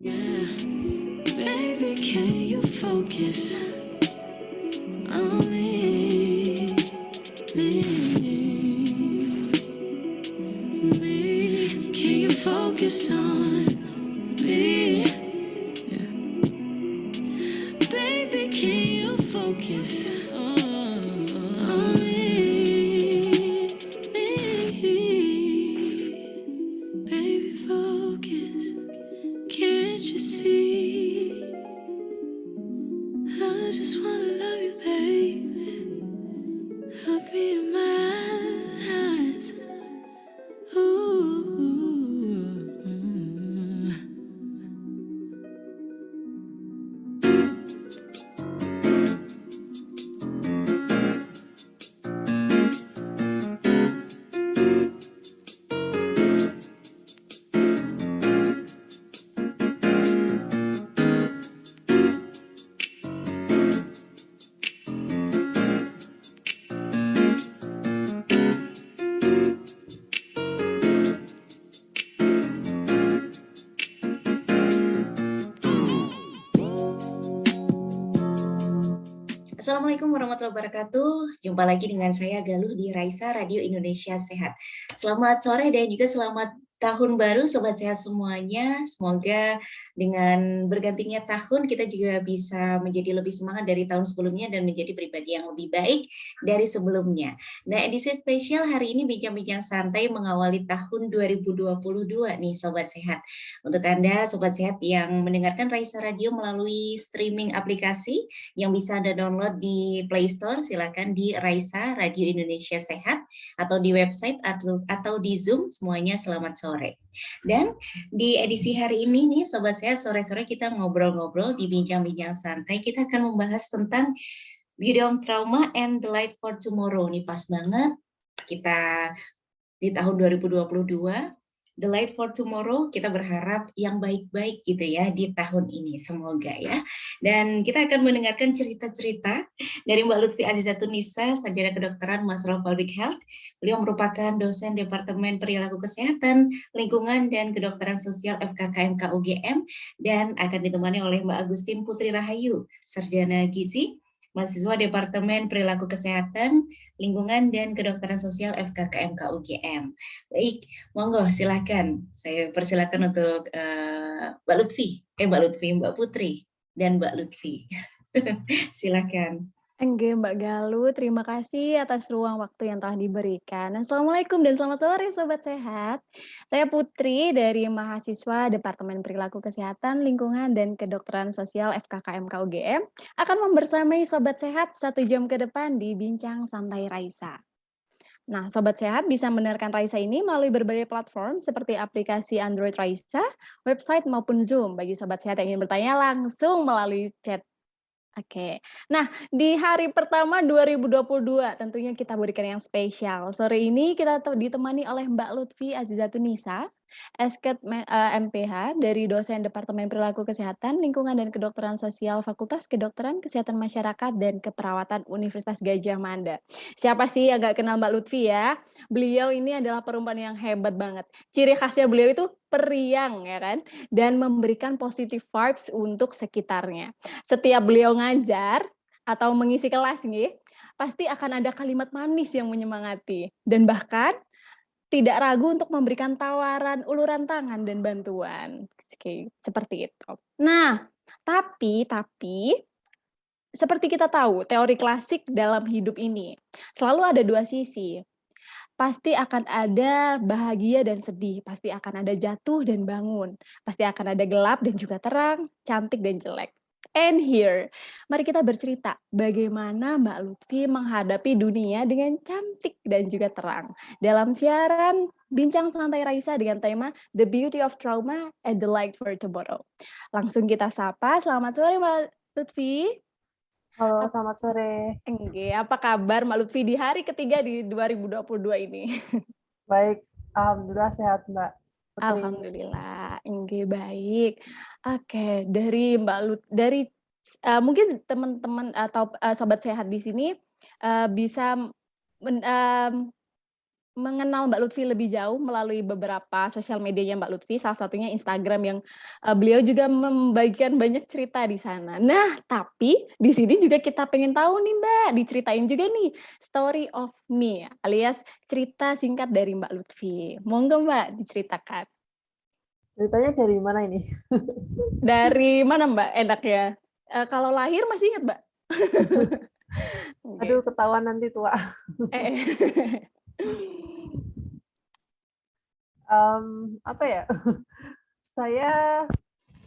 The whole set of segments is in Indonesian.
Yeah, baby, can you focus on me? Me, me. Can you focus on me? Yeah. Baby, can you focus on me? Me. Baby, focus. Can't you see? I just wanna love you, baby. Look me in my eyes. Ooh. Assalamualaikum warahmatullahi wabarakatuh. Jumpa lagi dengan saya Galuh di Raisa Radio Indonesia Sehat. Selamat sore dan juga selamat tahun baru Sobat Sehat semuanya. Semoga dengan bergantinya tahun kita juga bisa menjadi lebih semangat dari tahun sebelumnya dan menjadi pribadi yang lebih baik dari sebelumnya. Nah, edisi spesial hari ini bincang-bincang santai mengawali tahun 2022 nih Sobat Sehat. Untuk Anda Sobat Sehat yang mendengarkan Raisa Radio melalui streaming aplikasi yang bisa Anda download di Play Store, silakan di Raisa Radio Indonesia Sehat atau di website atau di Zoom, semuanya selamat sore. Dan di edisi hari ini nih Sobat Sehat, sore-sore kita ngobrol-ngobrol di bincang-bincang santai, kita akan membahas tentang Beyond Trauma and the Light for Tomorrow. Nih pas banget kita di tahun 2022. The Light for Tomorrow, kita berharap yang baik-baik gitu ya di tahun ini, semoga ya. Dan kita akan mendengarkan cerita-cerita dari Mbak Lutfi Azizatunisa, sarjana kedokteran Master of Public Health. Beliau merupakan dosen Departemen Perilaku Kesehatan, Lingkungan, dan Kedokteran Sosial FKKMK UGM, dan akan ditemani oleh Mbak Agustin Putri Rahayu, sarjana gizi, mahasiswa Departemen Perilaku Kesehatan, Lingkungan, dan Kedokteran Sosial FKKMK UGM. Baik, monggo silakan. Saya persilakan untuk Mbak Lutfi, Mbak Putri, dan Mbak Lutfi. Silakan. Enggak, Mbak Galuh, terima kasih atas ruang waktu yang telah diberikan. Assalamualaikum dan selamat sore Sobat Sehat. Saya Putri dari mahasiswa Departemen Perilaku Kesehatan, Lingkungan, dan Kedokteran Sosial FKKMK UGM akan membersamai Sobat Sehat 1 jam ke depan di Bincang Santai Raisa. Nah, Sobat Sehat bisa mendengarkan Raisa ini melalui berbagai platform seperti aplikasi Android Raisa, website maupun Zoom. Bagi Sobat Sehat yang ingin bertanya langsung melalui chat. Oke. Nah, di hari pertama 2022 tentunya kita berikan yang spesial. Sore ini kita ditemani oleh Mbak Lutfi Azizatunisa, MPH dari dosen Departemen Perilaku Kesehatan, Lingkungan, dan Kedokteran Sosial Fakultas Kedokteran, Kesehatan Masyarakat, dan Keperawatan Universitas Gadjah Mada. Siapa sih yang nggak kenal Mbak Lutfi ya? Beliau ini adalah perempuan yang hebat banget. Ciri khasnya beliau itu periang ya kan, dan memberikan positive vibes untuk sekitarnya. Setiap beliau ngajar atau mengisi kelas nih, pasti akan ada kalimat manis yang menyemangati dan bahkan tidak ragu untuk memberikan tawaran, uluran tangan dan bantuan. Oke, seperti itu. Nah, tapi seperti kita tahu, teori klasik dalam hidup ini selalu ada 2 sisi. Pasti akan ada bahagia dan sedih, pasti akan ada jatuh dan bangun, pasti akan ada gelap dan juga terang, cantik dan jelek. And here, mari kita bercerita bagaimana Mbak Lutfi menghadapi dunia dengan cantik dan juga terang. Dalam siaran Bincang Santai Raisa dengan tema The Beauty of Trauma and the Light for Tomorrow. Langsung kita sapa, selamat sore Mbak Lutfi. Halo, selamat sore. Apa kabar Mbak Lutfi di hari ketiga di 2022 ini? Baik, alhamdulillah sehat Mbak Putri. Alhamdulillah, baik. Oke, dari Mbak dari mungkin teman-teman atau sobat sehat di sini bisa mengenal Mbak Lutfi lebih jauh melalui beberapa sosial medianya Mbak Lutfi, salah satunya Instagram yang, beliau juga membagikan banyak cerita di sana. Nah, tapi di sini juga kita pengen tahu nih Mbak, diceritain juga nih story of me alias cerita singkat dari Mbak Lutfi. Monggo Mbak diceritakan. Ceritanya dari mana ini? Dari mana Mbak enaknya? Kalau lahir masih ingat Mbak? Aduh, Oke. ketahuan nanti tua. Eh. Apa ya? Saya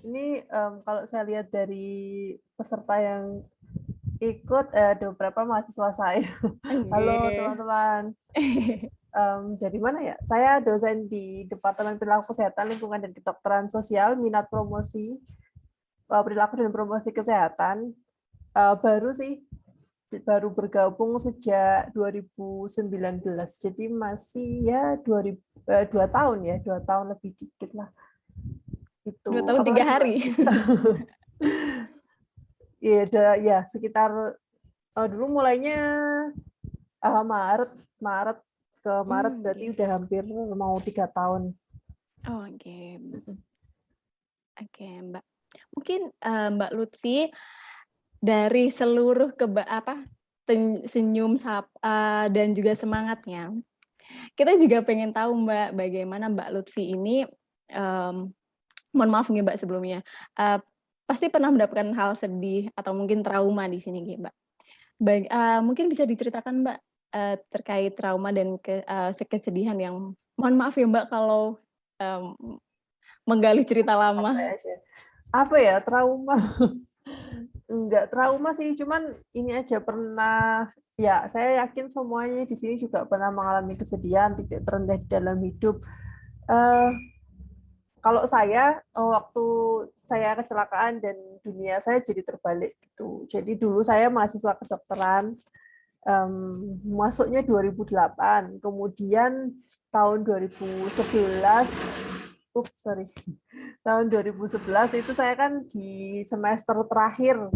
ini kalau saya lihat dari peserta yang ikut, ada beberapa mahasiswa saya. Halo Oke. teman-teman. Dari mana ya? Saya dosen di Departemen Perilaku Kesehatan, Lingkungan dan Kedokteran Sosial, minat promosi perilaku dan promosi kesehatan. Baru sih, baru bergabung sejak 2019. Jadi masih ya 2 tahun ya, 2 tahun lebih dikit lah. 2 Itu tahun apa 3 lagi, Mbak? hari. Ya, sekitar dulu mulainya Maret ke Maret berarti Oke. udah hampir mau 3 tahun. Oh, oke. Oke, Mbak. Mungkin, Mbak Lutfi dari seluruh senyum, dan juga semangatnya, kita juga pengen tahu, Mbak, bagaimana Mbak Lutfi ini, mohon maaf nih, Mbak, sebelumnya, pasti pernah mendapatkan hal sedih atau mungkin trauma di sini nih, Mbak. Mungkin bisa diceritakan, Mbak, terkait trauma dan kesedihan yang mohon maaf ya, Mbak, kalau, mmm, menggali cerita lama. Santai aja. Apa ya, trauma? Enggak trauma sih, cuman ini aja pernah, ya saya yakin semuanya di sini juga pernah mengalami kesedihan, titik terendah di dalam hidup. Eh, Kalau saya, waktu saya kecelakaan dan dunia saya jadi terbalik gitu. Jadi dulu saya mahasiswa kedokteran, masuknya 2008, kemudian tahun 2011, tahun 2011 itu saya kan di semester terakhir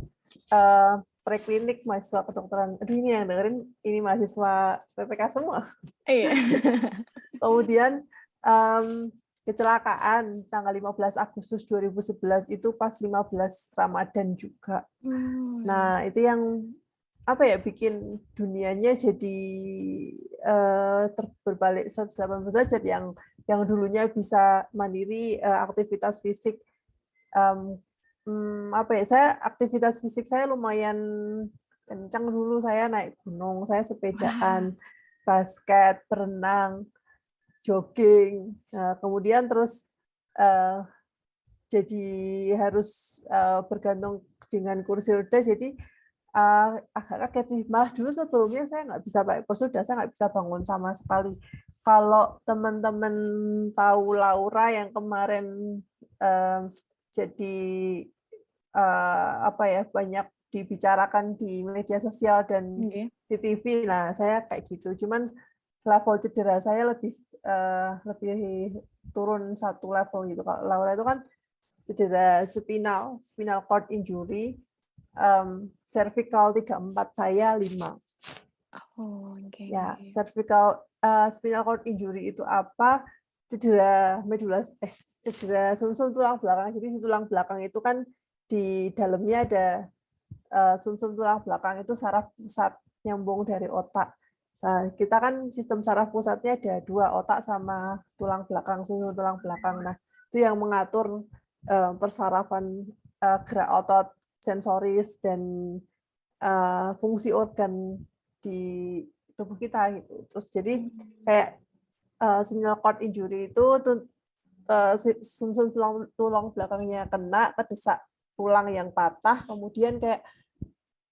preklinik mahasiswa kedokteran. Aduh, ini yang dengerin ini mahasiswa PPK semua. Iya. Kemudian kecelakaan tanggal 15 Agustus 2011 itu pas 15 Ramadan juga. Nah, itu yang apa ya, bikin dunianya jadi berbalik 180 derajat, yang dulunya bisa mandiri, aktivitas fisik, apa ya, saya aktivitas fisik saya lumayan kencang dulu, saya naik gunung, saya Wah. sepedaan, basket, berenang, jogging. Nah, kemudian terus jadi harus bergantung dengan kursi roda, jadi agak kaget sih. Malah dulu sebelumnya saya nggak bisa pakai kursi roda, saya nggak bisa bangun sama sekali. Kalau teman-teman tahu Laura yang kemarin jadi apa ya, banyak dibicarakan di media sosial dan Oke. di TV, nah saya kayak gitu. Cuman level cedera saya lebih turun satu level gitu. Kalau Laura itu kan cedera spinal cord injury, cervical 34, saya 5. Oh, oke. Ya, spinal cord injury itu apa? Cedera sumsum tulang belakang. Jadi di tulang belakang itu kan di dalamnya ada sumsum tulang belakang, itu saraf pusat nyambung dari otak. Nah, kita kan sistem saraf pusatnya ada 2, otak sama tulang belakang, sumsum tulang belakang. Nah, itu yang mengatur persarafan gerak otot, sensoris, dan fungsi organ di tubuh kita gitu. Terus jadi kayak spinal cord injury itu sumsum tulang belakangnya kena, kedesak tulang yang patah, kemudian kayak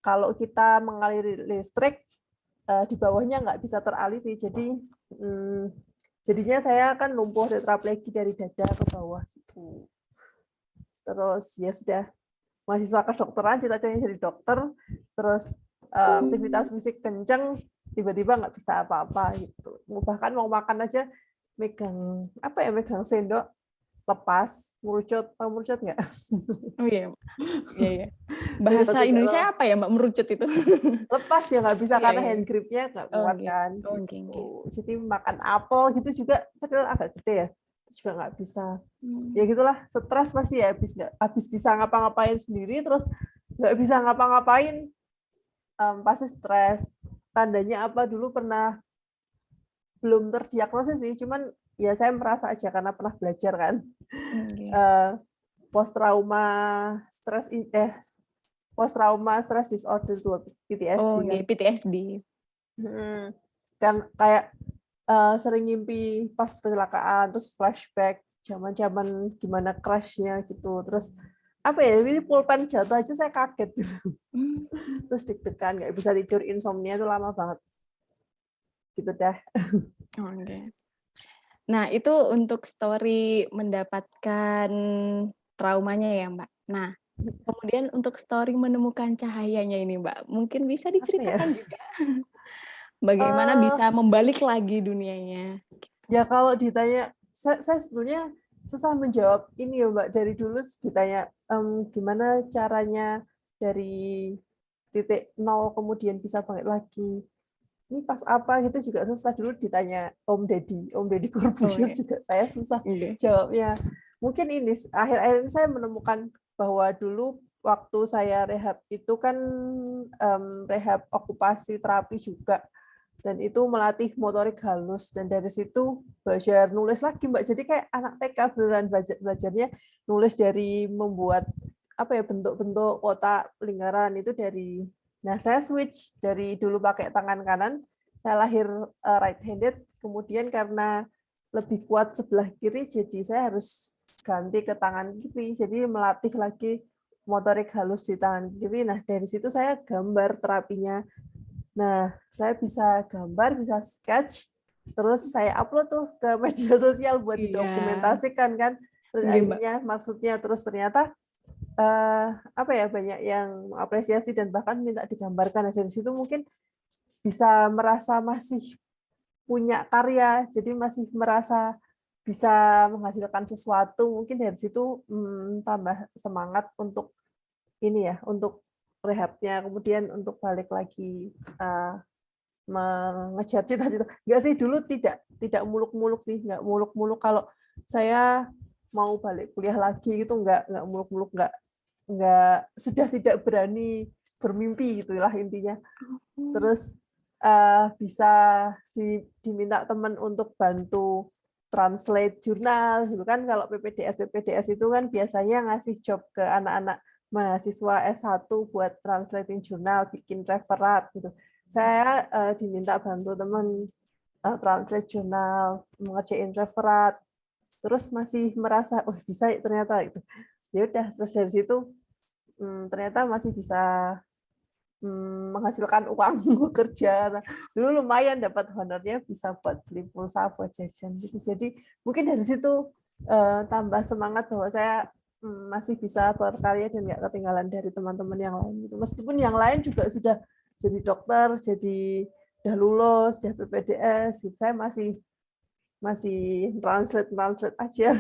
kalau kita mengaliri listrik di bawahnya nggak bisa teraliri, jadi jadinya saya kan lumpuh tetraplegia dari dada ke bawah gitu. Terus ya sudah, mahasiswa kedokteran, cita-citanya jadi dokter, terus aktivitas fisik kenceng, tiba-tiba nggak bisa apa-apa gitu. Bahkan mau makan aja megang sendok, lepas, merucut, tahu merucut nggak? Oh iya, iya, iya. Jadi pas Bahasa udah Indonesia apa ya Mbak merucut itu? lepas ya nggak bisa Oh iya, karena iya. hand gripnya nggak Oh kuat nggih. kan Oh nggih, gitu. nggih. Jadi makan apel gitu juga padahal agak gede ya, itu juga nggak bisa. Ya Hmm. gitulah, stres pasti ya, habis bisa ngapa-ngapain sendiri terus nggak bisa ngapa-ngapain, pasti stres. Tandanya apa, dulu pernah belum terdiagnosis sih, cuman ya saya merasa aja karena pernah belajar kan. Nggih. Eh, post trauma stress post trauma stress disorder itu PTSD Oh kan. nggih, PTSD. Kan kayak sering ngimpi pas kecelakaan, terus flashback zaman-zaman gimana crashnya gitu, terus apa ya, ini pulpen jatuh aja saya kaget gitu. Hmm. Terus deg-degan, nggak bisa tidur, insomnia itu lama banget gitu dah. Oh nggih. Nah, itu untuk story mendapatkan traumanya ya, Mbak. Nah, kemudian untuk story menemukan cahayanya ini, Mbak, mungkin bisa Apa ya? diceritakan juga bagaimana Eh, bisa membalik lagi dunianya? ya kalau ditanya, saya sebetulnya susah menjawab ini ya Mbak. Dari dulu ditanya gimana caranya dari titik nol kemudian bisa bangkit lagi. Ini pas apa gitu juga susah. Dulu ditanya Om Deddy Oh Corbuzier ya, juga saya susah oke. jawabnya. Mungkin ini akhir-akhir ini saya menemukan bahwa dulu waktu saya rehab itu kan rehab okupasi terapi juga, dan itu melatih motorik halus, dan dari situ belajar nulis lagi Mbak. Jadi kayak anak TK beneran belajarnya nulis, dari membuat apa ya, bentuk-bentuk kotak lingkaran itu dari. Nah, saya switch dari dulu pakai tangan kanan, saya lahir right handed, kemudian karena lebih kuat sebelah kiri, jadi saya harus ganti ke tangan kiri. Jadi melatih lagi motorik halus di tangan kiri. Nah, dari situ saya gambar terapinya. Nah, saya bisa gambar, bisa sketch, terus saya upload tuh ke media sosial buat Iya, didokumentasikan kan. Terus nggih, Mbak. akhirnya maksudnya, terus ternyata apa ya, banyak yang mengapresiasi dan bahkan minta digambarkan. Nah, dari situ mungkin bisa merasa masih punya karya, jadi masih merasa bisa menghasilkan sesuatu. Mungkin dari situ tambah semangat untuk ini ya, untuk rehabnya, kemudian untuk balik lagi mengejar cita-cita. Enggak sih, dulu tidak muluk-muluk sih, enggak muluk-muluk kalau saya mau balik kuliah lagi gitu, enggak muluk-muluk, enggak, sudah tidak berani bermimpi gitulah intinya. Hmm. Terus bisa diminta teman untuk bantu translate jurnal gitu kan. Kalau PPDS itu kan biasanya ngasih job ke anak-anak mahasiswa S1 buat translating jurnal, bikin referat gitu. Saya diminta bantu teman translate jurnal, mengerjain referat, terus masih merasa oh bisa ternyata itu. Ya udah, terus dari situ ternyata masih bisa menghasilkan uang bekerja. Nah, dulu lumayan dapat honornya, bisa buat beli pulsa, buat jajan gitu. Jadi mungkin dari situ tambah semangat bahwa saya masih bisa berkarya dan nggak ketinggalan dari teman-teman yang lain gitu. Meskipun yang lain juga sudah jadi dokter, jadi udah lulus, udah PPDS, gitu. Saya masih translate aja.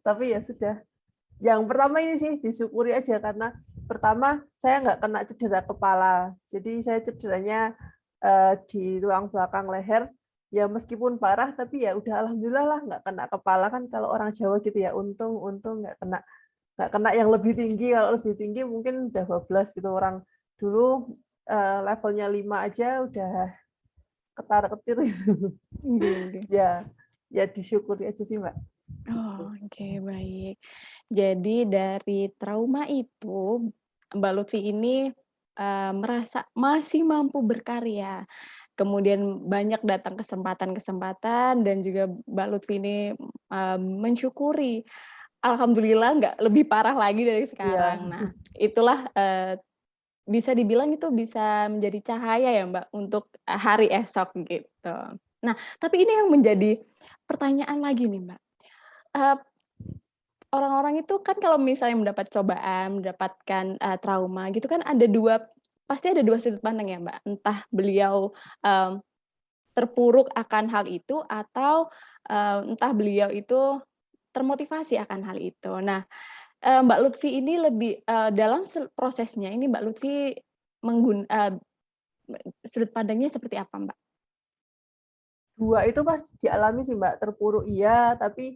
Tapi ya sudah. Yang pertama ini sih disyukuri aja, karena pertama saya nggak kena cedera kepala. Jadi saya cederanya di tulang belakang leher. Ya meskipun parah, tapi ya udah alhamdulillah lah nggak kena kepala. Kan kalau orang Jawa gitu ya, untung nggak kena yang lebih tinggi. Kalau lebih tinggi mungkin udah 12 gitu. Orang dulu levelnya 5 aja udah ketar-ketir gitu. Nggih, nggih. Ya disyukuri aja sih Mbak. Oh, oke, baik. Jadi dari trauma itu, Mbak Lutfi ini, merasa masih mampu berkarya. Kemudian banyak datang kesempatan-kesempatan dan juga Mbak Lutfi ini, mensyukuri, alhamdulillah nggak lebih parah lagi dari Iya. sekarang. Nah, itulah, bisa dibilang itu bisa menjadi cahaya ya, Mbak, untuk, hari esok gitu. Nah, tapi ini yang menjadi pertanyaan lagi nih, Mbak. Eee, orang-orang itu kan kalau misalnya mendapat cobaan, mendapatkan, trauma gitu kan pasti ada 2 sudut pandang ya, Mbak. Entah beliau, mmm, terpuruk akan hal itu atau, entah beliau itu termotivasi akan hal itu. Nah, Mbak Lutfi ini lebih dalam prosesnya ini Mbak Lutfi sudut pandangnya seperti apa, Mbak? Dua itu pasti dialami sih Mbak, terpuruk iya, tapi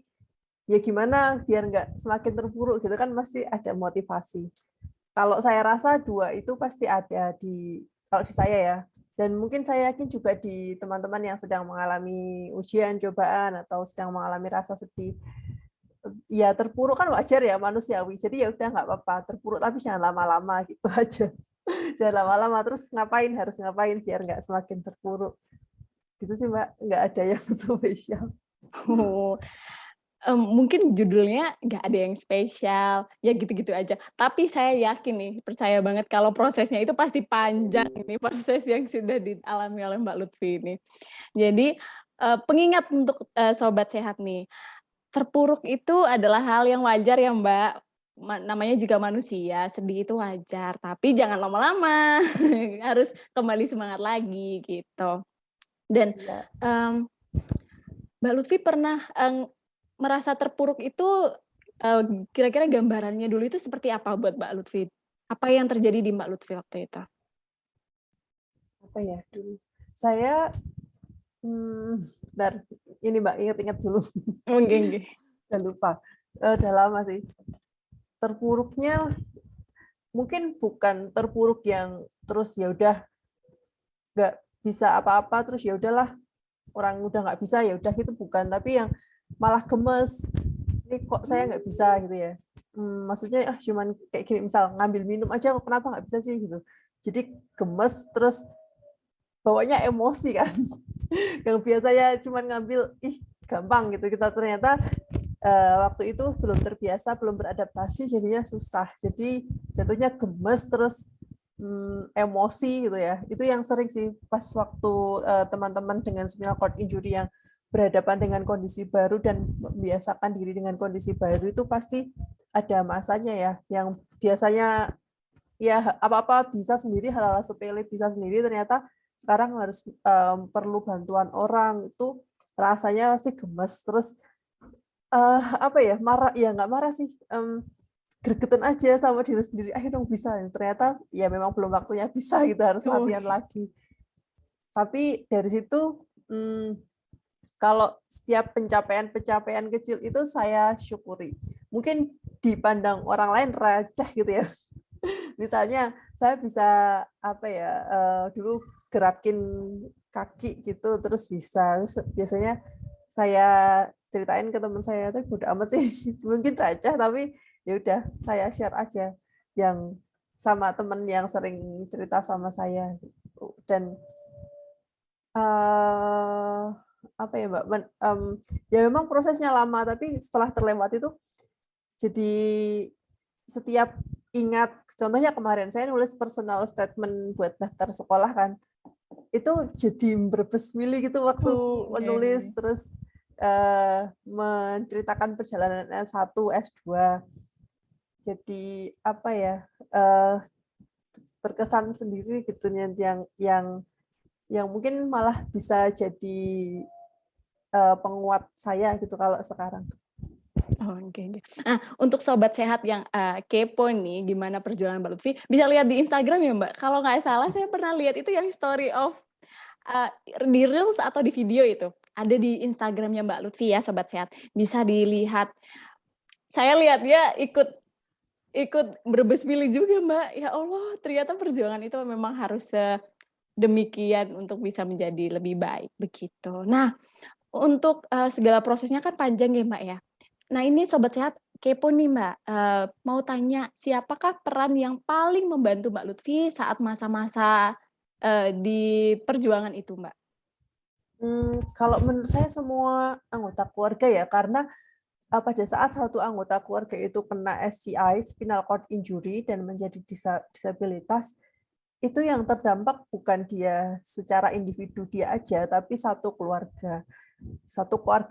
ya gimana biar nggak semakin terpuruk gitu kan, pasti ada motivasi. Kalau saya rasa dua itu pasti ada kalau di saya ya, dan mungkin saya yakin juga di teman-teman yang sedang mengalami ujian, cobaan, atau sedang mengalami rasa sedih. Ya terpuruk kan wajar ya, manusiawi. Jadi ya udah nggak apa-apa, terpuruk tapi jangan lama-lama gitu aja. Jangan lama-lama, terus harus ngapain biar nggak semakin terpuruk. Gitu sih Mbak, nggak ada yang spesial. Oh, mungkin judulnya nggak ada yang spesial, ya gitu-gitu aja. Tapi saya yakin nih, percaya banget kalau prosesnya itu pasti panjang ini, proses yang sudah dialami oleh Mbak Lutfi ini. Jadi, pengingat untuk, sobat sehat nih, terpuruk itu adalah hal yang wajar ya Mbak, namanya juga manusia, sedih itu wajar, tapi jangan lama-lama, harus kembali semangat lagi, gitu. Dan, Iya. Mbak Lutfi pernah, merasa terpuruk itu, kira-kira gambarannya dulu itu seperti apa buat Mbak Lutfi? Apa yang terjadi di Mbak Lutfi waktu itu? Apa ya dulu? Saya, bentar, ini Mbak, ingat-ingat dulu. Nggih nggih. Udah lupa. Udah lama sih. Terpuruknya mungkin bukan terpuruk yang terus ya udah nggak bisa apa-apa, terus ya udahlah orang udah nggak bisa ya udah gitu, bukan, tapi yang malah gemes, ini kok saya nggak bisa gitu ya. Maksudnya cuman kayak gini, misal ngambil minum aja kenapa nggak bisa sih gitu, jadi gemes, terus bawanya emosi kan. Yang biasanya cuman ngambil gampang gitu, kita ternyata waktu itu belum terbiasa, belum beradaptasi, jadinya susah, jadi jatuhnya gemes, terus emosi gitu ya. Itu yang sering sih pas waktu teman-teman dengan spinal cord injury yang berhadapan dengan kondisi baru dan membiasakan diri dengan kondisi baru, itu pasti ada masanya ya, yang biasanya ya apa-apa bisa sendiri, hal-hal sepele bisa sendiri, ternyata sekarang harus perlu bantuan orang, itu rasanya pasti gemes, terus apa ya, marah ya, nggak marah sih, gregetan aja sama diri sendiri, ayo dong bisa, ternyata ya memang belum waktunya bisa gitu, harus Oh, latihan lagi. Tapi dari situ kalau setiap pencapaian kecil itu saya syukuri. Mungkin dipandang orang lain receh gitu ya. Misalnya saya bisa apa ya, dulu gerakin kaki gitu terus bisa. Terus biasanya saya ceritain ke teman saya, tapi bodo amat sih. Mungkin receh tapi ya udah saya share aja yang sama teman yang sering cerita sama saya. Dan apa ya Mbak, ya memang prosesnya lama, tapi setelah terlewati itu jadi setiap ingat, contohnya kemarin saya nulis personal statement buat daftar sekolah kan, itu jadi berbesmili gitu waktu menulis, terus menceritakan perjalanan S1, S2, jadi apa ya, berkesan sendiri gitu, yang mungkin malah bisa jadi penguat saya gitu kalau sekarang. Oh, oke. Nah, untuk sobat sehat yang kepo nih gimana perjuangan Mbak Lutfi, bisa lihat di Instagram ya Mbak. Kalau nggak salah saya pernah lihat itu yang story of di reels atau di video itu. Ada di Instagramnya Mbak Lutfi ya sobat sehat. Bisa dilihat. Saya lihat dia ikut berbesmili juga Mbak. Ya Allah, ternyata perjuangan itu memang harus demikian untuk bisa menjadi lebih baik begitu. Nah, untuk segala prosesnya kan panjang ya Mbak ya. Nah ini sobat sehat kepo nih Mbak, mau tanya siapakah peran yang paling membantu Mbak Lutfi saat masa-masa di perjuangan itu Mbak? Kalau menurut saya semua anggota keluarga ya, karena pada saat satu anggota keluarga itu kena SCI, spinal cord injury, dan menjadi disabilitas, itu yang terdampak bukan dia secara individu dia aja, tapi satu keluarga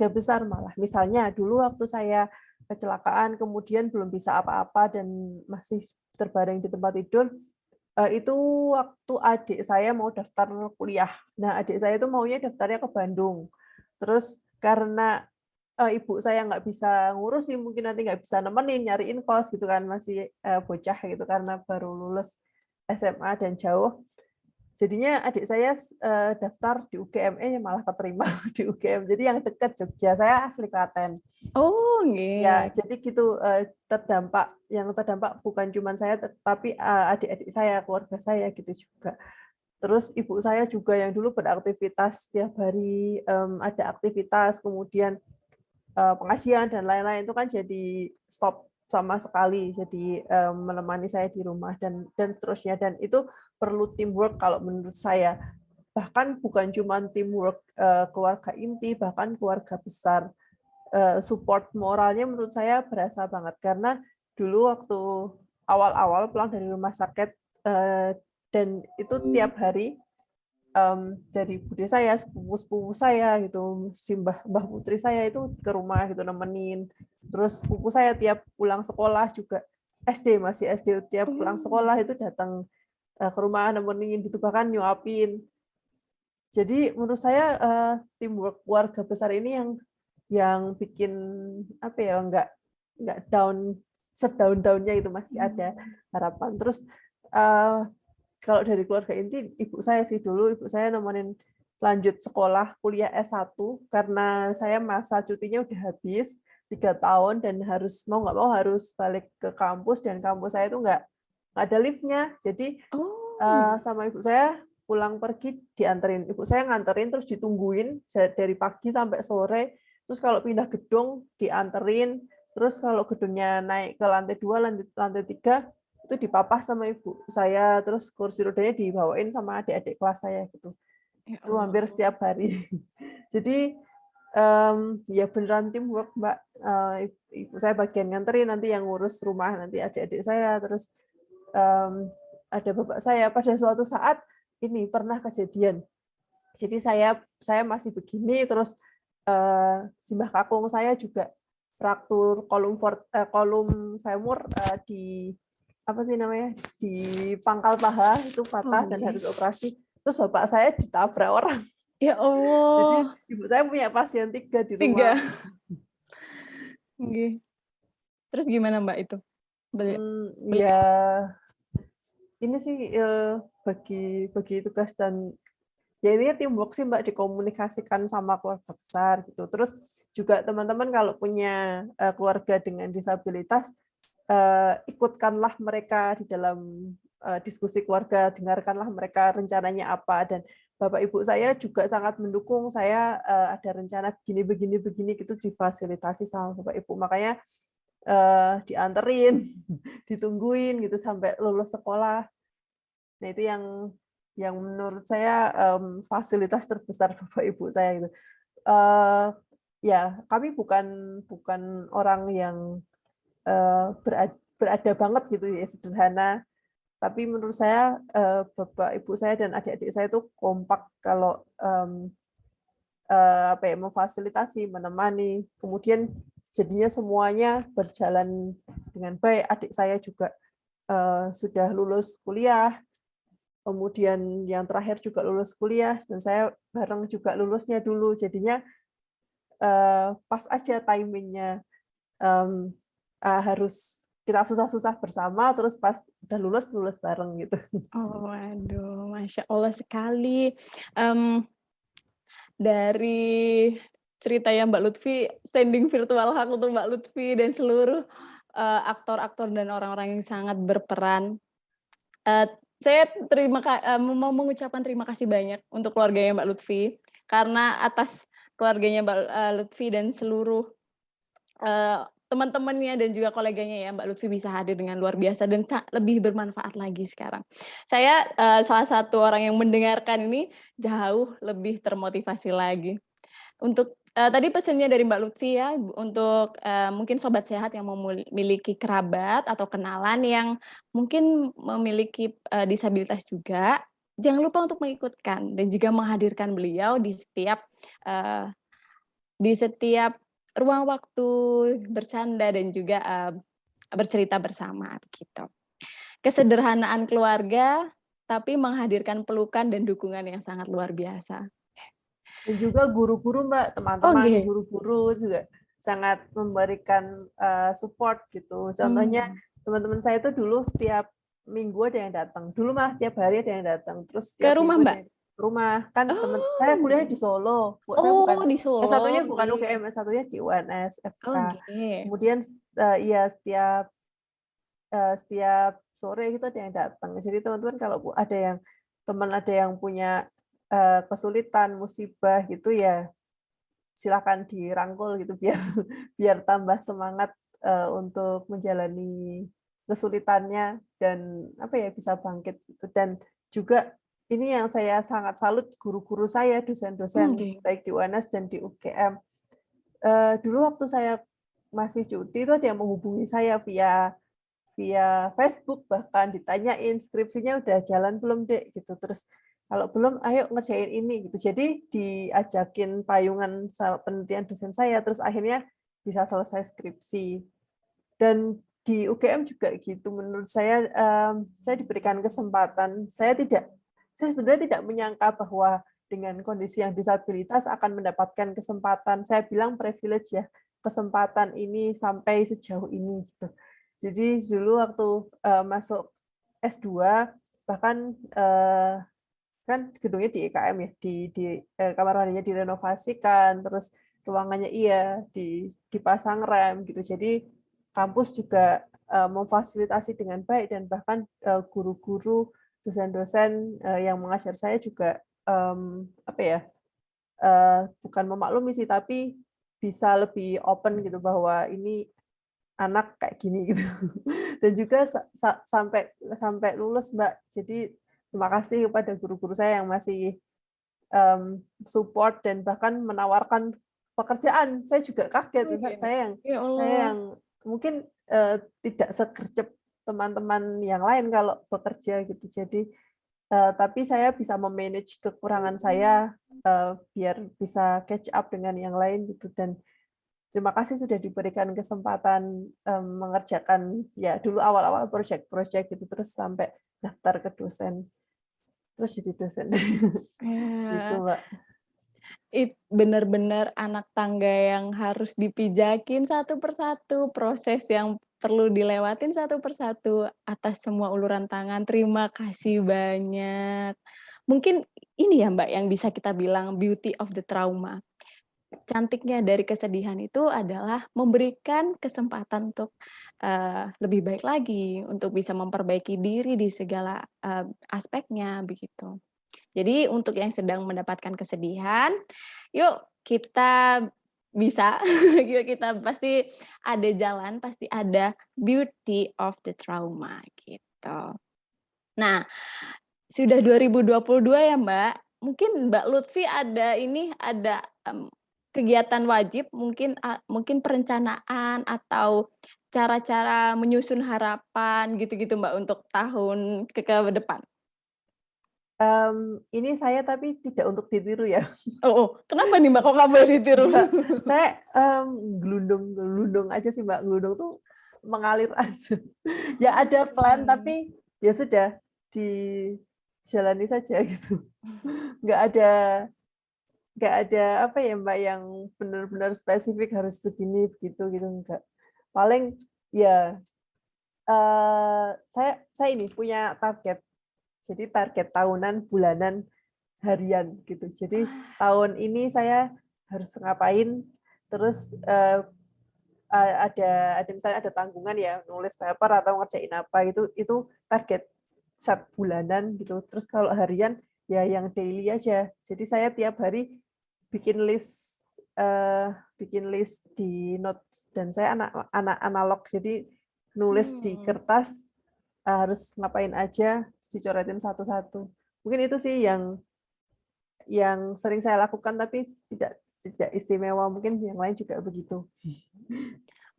besar malah. Misalnya dulu waktu saya kecelakaan, kemudian belum bisa apa-apa dan masih terbaring di tempat tidur, itu waktu adik saya mau daftar kuliah. Nah, adik saya itu maunya daftarnya ke Bandung. Terus karena ibu saya nggak bisa ngurus sih, mungkin nanti nggak bisa nemenin, nyariin kos gitu kan, masih bocah gitu karena baru lulus SMA dan jauh. Jadinya adik saya daftar di UGM, malah keterima di UGM. Jadi yang dekat Jogja, saya asli Klaten. Oh, Ya, nggih. jadi gitu yang terdampak bukan cuma saya, tapi adik-adik saya, keluarga saya gitu juga. Terus ibu saya juga yang dulu beraktivitas setiap hari, ada aktivitas, kemudian pengajian dan lain-lain itu kan jadi stop sama sekali, jadi menemani saya di rumah dan seterusnya, dan itu perlu teamwork kalau menurut saya, bahkan bukan cuma teamwork keluarga inti, bahkan keluarga besar. Support moralnya menurut saya berasa banget, karena dulu waktu awal-awal pulang dari rumah sakit dan itu tiap hari dari bude saya, sepupu-sepupu saya gitu, si mbah putri saya itu ke rumah gitu nemenin. Terus sepupu saya tiap pulang sekolah juga, masih SD, tiap pulang sekolah itu datang ke rumah nemenin gitu, bahkan nyuapin. Jadi menurut saya teamwork keluarga besar ini yang bikin apa ya, nggak down, sedaun-daunnya itu masih ada harapan. Terus kalau dari keluarga inti, ibu saya sih, dulu ibu saya nemenin lanjut sekolah kuliah S1 karena saya masa cutinya udah habis 3 tahun dan mau nggak mau harus balik ke kampus, dan kampus saya itu nggak ada liftnya. Jadi Oh. sama ibu saya pulang pergi dianterin. Ibu saya nganterin terus ditungguin dari pagi sampai sore. Terus kalau pindah gedung dianterin. Terus kalau gedungnya naik ke lantai 2, lantai 3 itu dipapah sama ibu saya, terus kursi rodanya dibawain sama adik-adik kelas saya gitu. Ya Itu hampir Allah. setiap hari. Jadi ya beneran teamwork, Mbak. Ibu saya bagian nganterin, nanti yang ngurus rumah nanti adik-adik saya, terus ada bapak saya. Pada suatu saat ini pernah kejadian. Jadi saya masih begini, terus simbah kakung saya juga fraktur kolum femur di apa sih namanya, di pangkal paha itu Oh, patah dan nggih. harus operasi. Terus bapak saya ditabrak orang. Ya Jadi Allah. ibu saya punya pasien 3 di 3. rumah. Nggih. Terus gimana, Mbak, itu? Beli beli Ya ini sih bagi tugas, dan ya intinya teamwork sih, Mbak, dikomunikasikan sama keluarga besar gitu. Terus juga teman-teman kalau punya keluarga dengan disabilitas, ikutkanlah mereka di dalam diskusi keluarga, dengarkanlah mereka rencananya apa, dan Bapak Ibu saya juga sangat mendukung saya ada rencana begini begini gitu, difasilitasi sama Bapak Ibu. Makanya dianterin, ditungguin gitu sampai lulus sekolah. Nah, itu yang menurut saya fasilitas terbesar Bapak Ibu saya itu. Ya, kami bukan orang yang berada banget gitu ya, sederhana. Tapi menurut saya Bapak Ibu saya dan adik-adik saya itu kompak kalau memfasilitasi, menemani. Kemudian jadinya semuanya berjalan dengan baik. Adik saya juga sudah lulus kuliah. Kemudian yang terakhir juga lulus kuliah, dan saya bareng juga lulusnya dulu. Jadinya pas aja timingnya, harus kita susah-susah bersama, terus pas udah lulus bareng gitu. Oh, waduh, Masya Allah sekali. Dari cerita yang Mbak Lutfi, sending virtual hug untuk Mbak Lutfi dan seluruh aktor-aktor dan orang-orang yang sangat berperan. Saya mau mengucapkan terima kasih banyak untuk keluarganya Mbak Lutfi, karena atas keluarganya Mbak Lutfi dan seluruh teman-temannya dan juga koleganya ya, Mbak Lutfi bisa hadir dengan luar biasa dan lebih bermanfaat lagi sekarang. Saya salah satu orang yang mendengarkan ini jauh lebih termotivasi lagi. Untuk tadi pesannya dari Mbak Lutfi ya, untuk mungkin sobat sehat yang memiliki kerabat atau kenalan yang mungkin memiliki disabilitas juga, jangan lupa untuk mengikutkan dan juga menghadirkan beliau di setiap ruang waktu bercanda dan juga bercerita bersama gitu. Kesederhanaan keluarga, tapi menghadirkan pelukan dan dukungan yang sangat luar biasa. Dan juga guru-guru, Mbak, Oh, teman-teman nggih. guru-guru juga sangat memberikan support gitu. Contohnya Hmm. teman-teman saya itu dulu setiap minggu ada yang datang. Dulu mah tiap hari ada yang datang. Terus Ke setiap rumah minggu ada Mbak? yang ke rumah. Kan teman saya Oh, kuliah di Solo. Saya oh bukan di S1-nya Solo, bukan oke. UGM, S1-nya di UNS FK. Oke. Kemudian iya setiap sore gitu ada yang datang. Jadi teman-teman kalau ada yang ada yang punya kesulitan, musibah gitu ya silakan dirangkul gitu biar biar tambah semangat untuk menjalani kesulitannya dan apa ya bisa bangkit gitu. Dan juga ini yang saya sangat salut guru-guru saya, dosen-dosen Oke. baik di UNS dan di UGM. Dulu waktu saya masih cuti itu ada yang menghubungi saya via via Facebook, bahkan ditanyain skripsinya udah jalan belum Dek gitu. Terus kalau belum ayo ngerjain ini gitu. Jadi diajakin payungan penelitian dosen saya terus akhirnya bisa selesai skripsi. Dan di UGM juga gitu menurut saya diberikan kesempatan. Saya sebenarnya tidak menyangka bahwa dengan kondisi yang disabilitas akan mendapatkan kesempatan. Saya bilang privilege ya, kesempatan ini sampai sejauh ini gitu. Jadi dulu waktu masuk S2 bahkan kan gedungnya di EKM ya, kamar mandinya direnovasikan, terus ruangannya dipasang rem gitu. Jadi kampus juga memfasilitasi dengan baik dan bahkan guru-guru, dosen-dosen yang mengajar saya juga apa ya bukan memaklumi sih tapi bisa lebih open gitu bahwa ini anak kayak gini gitu. Dan juga sampai sampai lulus Mbak. Jadi terima kasih kepada guru-guru saya yang masih support dan bahkan menawarkan pekerjaan. Saya juga kaget. Oh, gini. Saya yang Ya saya Allah. yang mungkin tidak segercep teman-teman yang lain kalau bekerja gitu. Jadi tapi saya bisa memanage kekurangan saya biar bisa catch up dengan yang lain gitu. Dan terima kasih sudah diberikan kesempatan mengerjakan ya dulu awal-awal project-project gitu terus sampai daftar ke dosen terus jadi dosen gitu Ya, Mbak. bener-bener anak tangga yang harus dipijakin satu persatu, proses yang perlu dilewatin satu persatu atas semua uluran tangan. Terima kasih banyak. Mungkin ini ya Mbak yang bisa kita bilang beauty of the trauma. Cantiknya dari kesedihan itu adalah memberikan kesempatan untuk lebih baik lagi, untuk bisa memperbaiki diri di segala aspeknya begitu. Jadi untuk yang sedang mendapatkan kesedihan, yuk kita bisa, yuk kita pasti ada jalan, pasti ada beauty of the trauma gitu. Nah, sudah 2022 ya Mbak, mungkin Mbak Lutfi ada kegiatan wajib mungkin perencanaan atau cara-cara menyusun harapan gitu-gitu Mbak untuk tahun ke depan? Ini saya tapi tidak untuk ditiru ya. Oh, kenapa nih Mbak kok nggak boleh ditiru? Enggak, saya gelundung aja sih Mbak. Gelundung tuh mengalir aja. Ya ada plan tapi ya sudah dijalani saja gitu. Nggak ada nggak ada apa ya Mbak yang benar-benar spesifik harus begini begitu gitu enggak. Paling ya saya ini punya target. Jadi target tahunan, bulanan, harian gitu. Jadi Wah, tahun ini saya harus ngapain, terus ada misalnya ada tanggungan ya nulis paper atau ngerjain apa itu target set bulanan gitu. Terus kalau harian ya yang daily aja. Jadi saya tiap hari bikin list di notes dan saya anak analog jadi nulis di hmm. kertas harus ngapain aja dicoretin satu-satu. Mungkin itu sih yang sering saya lakukan tapi tidak istimewa, mungkin yang lain juga begitu.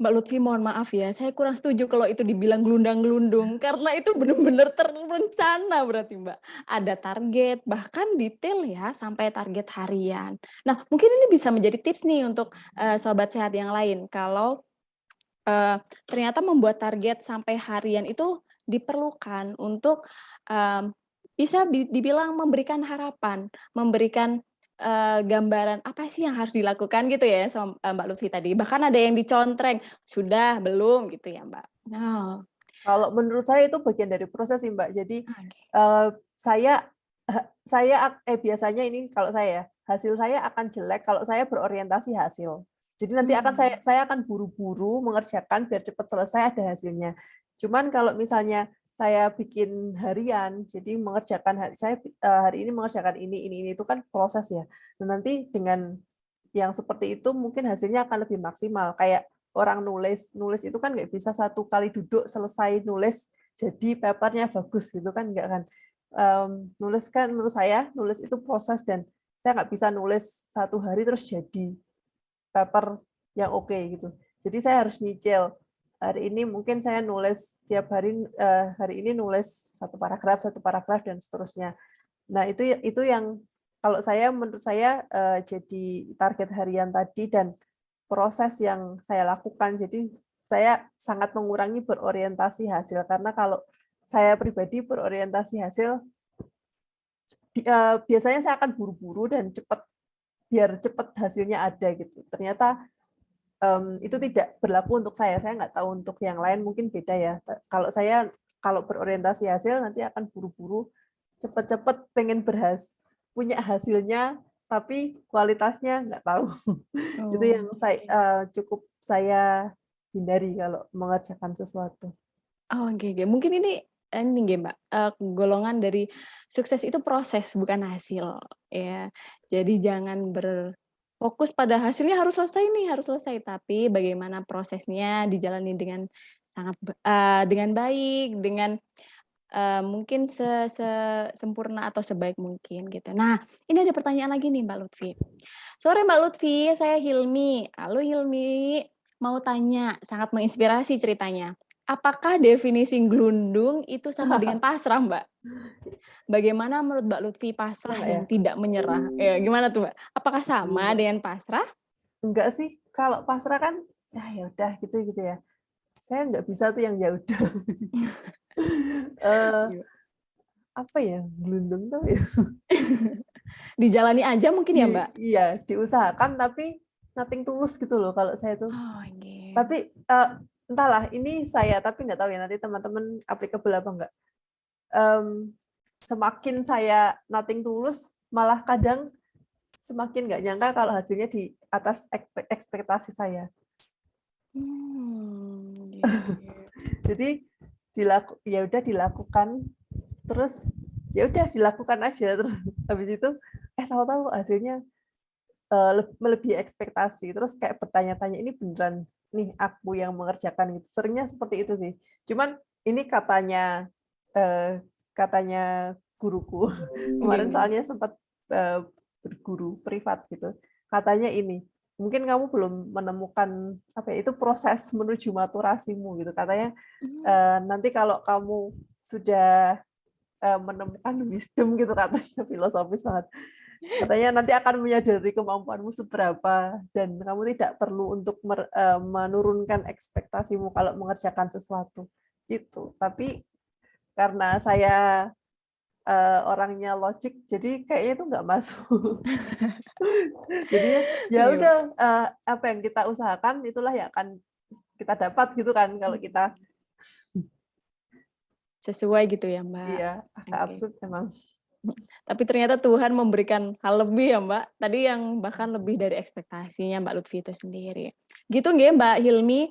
Mbak Lutfi mohon maaf ya, saya kurang setuju kalau itu dibilang gelundang-gelundung, karena itu benar-benar terencana berarti Mbak. Ada target, bahkan detail ya, sampai target harian. Nah, mungkin ini bisa menjadi tips nih untuk sobat sehat yang lain. Kalau ternyata membuat target sampai harian itu diperlukan untuk bisa dibilang memberikan harapan, memberikan gambaran apa sih yang harus dilakukan gitu ya sama, Mbak Lutfi tadi. Bahkan ada yang dicontreng, "Sudah, belum?" Gitu ya, Mbak. Oh, Kalau menurut saya itu bagian dari proses sih, Mbak. Jadi oke. saya biasanya ini kalau saya, hasil saya akan jelek kalau saya berorientasi hasil. Jadi nanti akan Mmm, saya akan buru-buru mengerjakan biar cepat selesai ada hasilnya. Cuman kalau misalnya saya bikin harian, jadi mengerjakan hari ini mengerjakan ini itu kan proses ya. Nah, nanti dengan yang seperti itu mungkin hasilnya akan lebih maksimal. Kayak orang nulis itu kan nggak bisa satu kali duduk selesai nulis jadi papernya bagus gitu kan, nggak kan. Nulis kan menurut saya nulis itu proses dan saya nggak bisa nulis satu hari terus jadi paper yang oke gitu. Jadi saya harus nyicil. Hari ini mungkin saya nulis tiap hari, hari ini nulis satu paragraf dan seterusnya. Nah, itu yang kalau menurut saya jadi target harian tadi dan proses yang saya lakukan. Jadi saya sangat mengurangi berorientasi hasil karena kalau saya pribadi berorientasi hasil biasanya saya akan buru-buru dan biar cepat hasilnya ada gitu. Ternyata itu tidak berlaku untuk saya. Saya nggak tahu untuk yang lain mungkin beda ya. Kalau berorientasi hasil nanti akan buru-buru, cepet-cepet pengen punya hasilnya, tapi kualitasnya nggak tahu. Itu yang oke. cukup saya hindari kalau mengerjakan sesuatu. Oh, oke oke. Mungkin ini nggih, Mbak, golongan dari sukses itu proses bukan hasil, ya. Jadi jangan berfokus pada hasilnya harus selesai nih, harus selesai, tapi bagaimana prosesnya dijalani dengan dengan baik, dengan, mungkin sempurna atau sebaik mungkin gitu. Nah, ini ada pertanyaan lagi nih, Mbak Lutfi. "Sore Mbak Lutfi, saya Hilmi." "Halo Hilmi, mau tanya," sangat menginspirasi ceritanya. "Apakah definisi glundung itu sama dengan pasrah, Mbak? Bagaimana menurut Mbak Lutfi pasrah Gimana ya? yang tidak menyerah?" Gimana tuh, Mbak? Apakah sama dengan pasrah? Enggak sih, kalau pasrah kan, ya udah gitu gitu ya. Saya nggak bisa tuh yang ya udah. Eh, Iya. apa ya, gelundung tuh ya? Dijalani aja mungkin ya, Mbak? Iya, diusahakan tapi nothing tulus gitu loh kalau saya tuh. Oh, oke. Tapi entahlah, ini saya tapi nggak tahu ya nanti teman-teman applicable apa enggak. Semakin saya nothing tulus, malah kadang semakin nggak nyangka kalau hasilnya di atas ekspektasi saya. Gitu. Jadi ya udah dilakukan, terus ya udah dilakukan aja terus habis itu tahu-tahu hasilnya melebihi ekspektasi. Terus kayak bertanya-tanya ini beneran nih aku yang mengerjakan gitu. Seringnya seperti itu sih. Cuman ini katanya guruku kemarin Gimana? soalnya sempat berguru privat gitu. Katanya ini, mungkin kamu belum menemukan apa ya, itu proses menuju maturasimu gitu. Katanya Mmm, nanti kalau kamu sudah menemukan wisdom gitu katanya, filosofis banget. Katanya nanti akan menyadari kemampuanmu seberapa dan kamu tidak perlu untuk menurunkan ekspektasimu kalau mengerjakan sesuatu gitu. Tapi karena saya orangnya logik, jadi kayaknya itu nggak masuk. Jadinya ya iya, udah, Mbak. apa yang kita usahakan itulah yang akan kita dapat gitu kan kalau kita Sesuai gitu ya, Mbak? iya, agak Oke. absurd memang. Tapi ternyata Tuhan memberikan hal lebih ya, Mbak. Tadi yang bahkan lebih dari ekspektasinya Mbak Lutfi itu sendiri. Gitu nggih, Mbak Hilmi,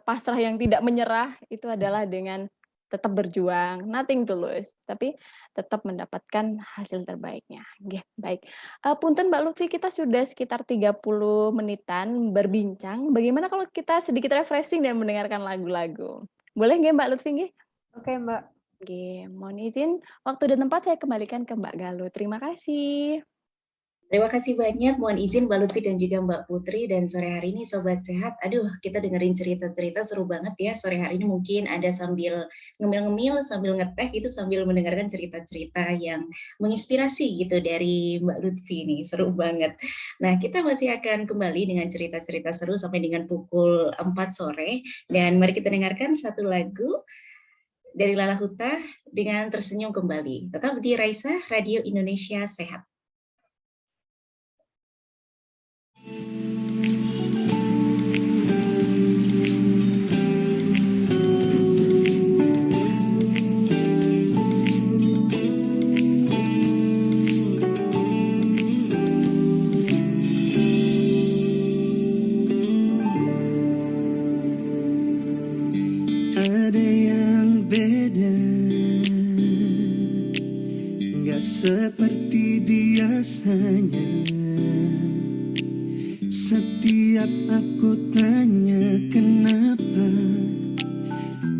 pasrah yang tidak menyerah itu adalah dengan tetap berjuang, nothing tulus, tapi tetap mendapatkan hasil terbaiknya. Nggih, baik. Punten Mbak Lutfi, kita sudah sekitar 30 menitan berbincang, bagaimana kalau kita sedikit refreshing dan mendengarkan lagu-lagu? Boleh nggih Mbak Lutfi nggih? Oke, Mbak. Oke, mohon izin waktu dan tempat saya kembalikan ke Mbak Galuh. Terima kasih. Terima kasih banyak, mohon izin Mbak Lutfi dan juga Mbak Putri, dan sore hari ini Sobat Sehat, aduh kita dengerin cerita-cerita seru banget ya, sore hari ini mungkin ada sambil ngemil-ngemil, sambil ngeteh gitu, sambil mendengarkan cerita-cerita yang menginspirasi gitu dari Mbak Lutfi nih, seru banget. Nah, kita masih akan kembali dengan cerita-cerita seru sampai dengan pukul 4 sore, dan mari kita dengarkan satu lagu dari Lala Huta dengan Tersenyum Kembali. Tetap di Raisa, Radio Indonesia Sehat. tanya, setiap aku tanya kenapa,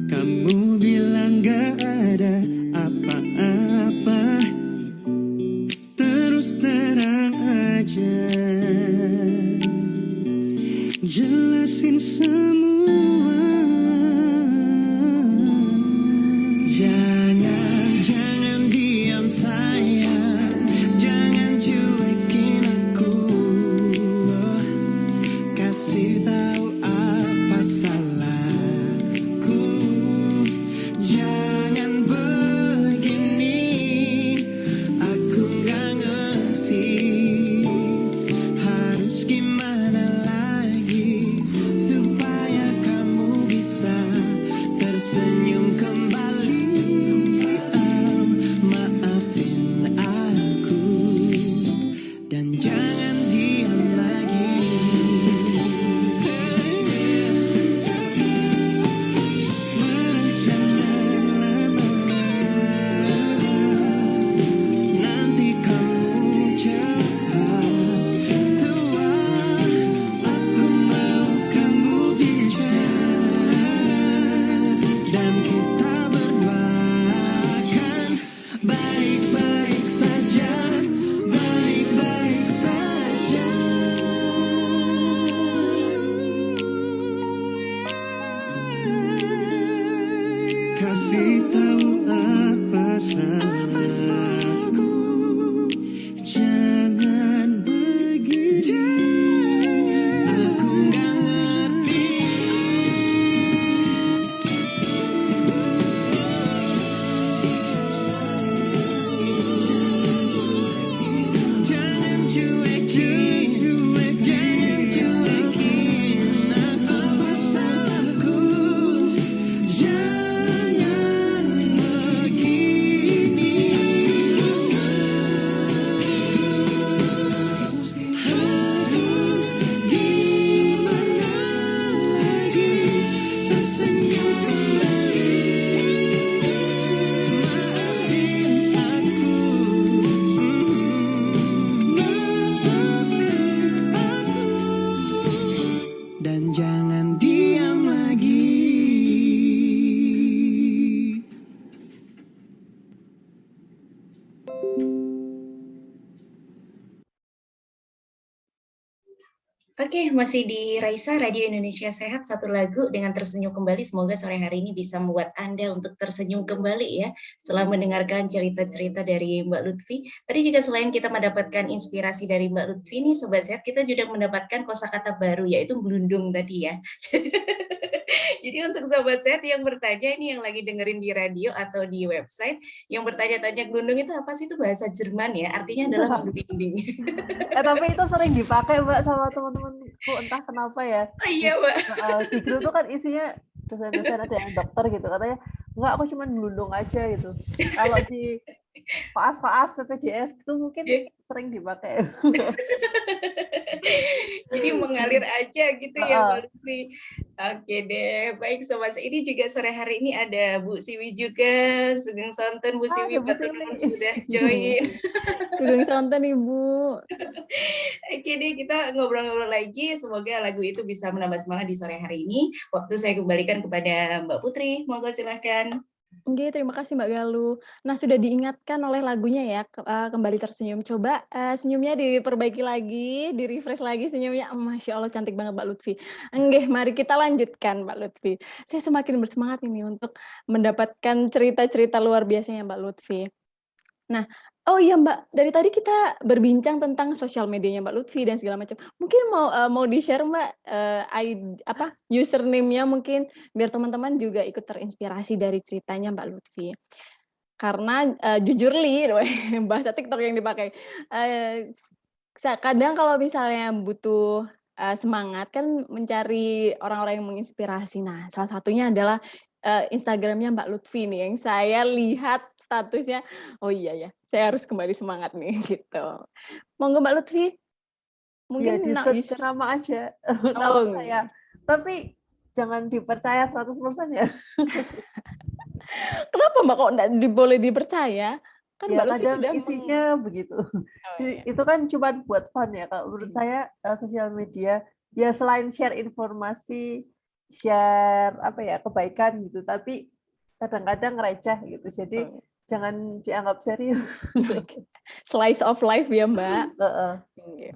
kamu bilang gak ada apa-apa. Terus terang aja, jelasin semua. Jangan diam sayang, jangan cuekin aku. Kasih tahu apa salahku. Jangan begini, aku gak ngerti harus gimana lagi supaya kamu bisa tersenyum kembali. Maafin aku dan jangan diam lagi. Nanti kamu cepat tua, aku mau kamu bicara, dan kita berdua akan baik-baik saja, baik-baik saja. Kasih tahu apa salahku. Jangan begini, aku gak ngerti. Jangan cuekin, jangan cuekin aku, masalahku. Jangan begini, harus gimana lagi tersenyum kembali. Maafin aku, dan jangan diam lagi. Oke, masih di Raisa Radio Indonesia Sehat, satu lagu dengan tersenyum kembali. Semoga sore hari ini bisa membuat Anda untuk tersenyum kembali ya, setelah mendengarkan cerita-cerita dari Mbak Lutfi. Tadi juga selain kita mendapatkan inspirasi dari Mbak Lutfi nih Sobat Sehat, kita juga mendapatkan kosakata baru yaitu gelundung tadi ya. Jadi untuk Sobat Sehat yang bertanya ini, yang lagi dengerin di radio atau di website, yang bertanya-tanya gelundung itu apa sih, itu bahasa Jerman ya, artinya adalah menggelinding. Tapi itu sering dipakai Mbak sama teman-temanku, entah kenapa ya. Oh iya Mbak. Di grup tuh kan isinya dosen-dosen, ada yang dokter gitu, katanya enggak, aku cuma gelundung aja gitu. Kalau di Faas, PPDS itu mungkin sering dipakai. Jadi mengalir aja gitu ya Mbak Lutfi. Oke deh, baik Sobat. Ini juga sore hari ini ada Bu Siwi juga, Sugeng Sonten Bu Siwi, teman sudah join. Sugeng Sonten Ibu. Oke deh, kita ngobrol-ngobrol lagi. Semoga lagu itu bisa menambah semangat di sore hari ini. Waktu saya kembalikan kepada Mbak Putri, monggo silahkan. Oke, terima kasih Mbak Galuh. Nah, sudah diingatkan oleh lagunya ya, kembali tersenyum. Coba senyumnya diperbaiki lagi, di-refresh lagi senyumnya. Masya Allah, cantik banget Mbak Lutfi. Oke, mari kita lanjutkan Mbak Lutfi. Saya semakin bersemangat ini untuk mendapatkan cerita-cerita luar biasanya Mbak Lutfi. Nah, oh iya Mbak, dari tadi kita berbincang tentang sosial medianya Mbak Lutfi dan segala macam. Mungkin mau di-share Mbak username-nya mungkin biar teman-teman juga ikut terinspirasi dari ceritanya Mbak Lutfi. Karena jujur Li, bahasa TikTok yang dipakai. Kadang kalau misalnya butuh semangat kan mencari orang-orang yang menginspirasi. Nah, salah satunya adalah Instagramnya Mbak Lutfi nih yang saya lihat statusnya, oh iya ya, saya harus kembali semangat nih gitu. Monggo Mbak Lutfi. Mungkin ya, di-search nama aja, nama saya. Tapi jangan dipercaya 100% ya. Kenapa Mbak kok nggak boleh dipercaya? Kan Ya Mbak Lutfi kadang sudah isinya begitu. oh, iya. Itu kan cuma buat fun ya. Kalau menurut saya sosial media ya selain share informasi, share apa ya kebaikan gitu, tapi kadang-kadang receh gitu. Jadi Oh, jangan dianggap serius. oke. Slice of life ya, Mbak. Heeh. Oke.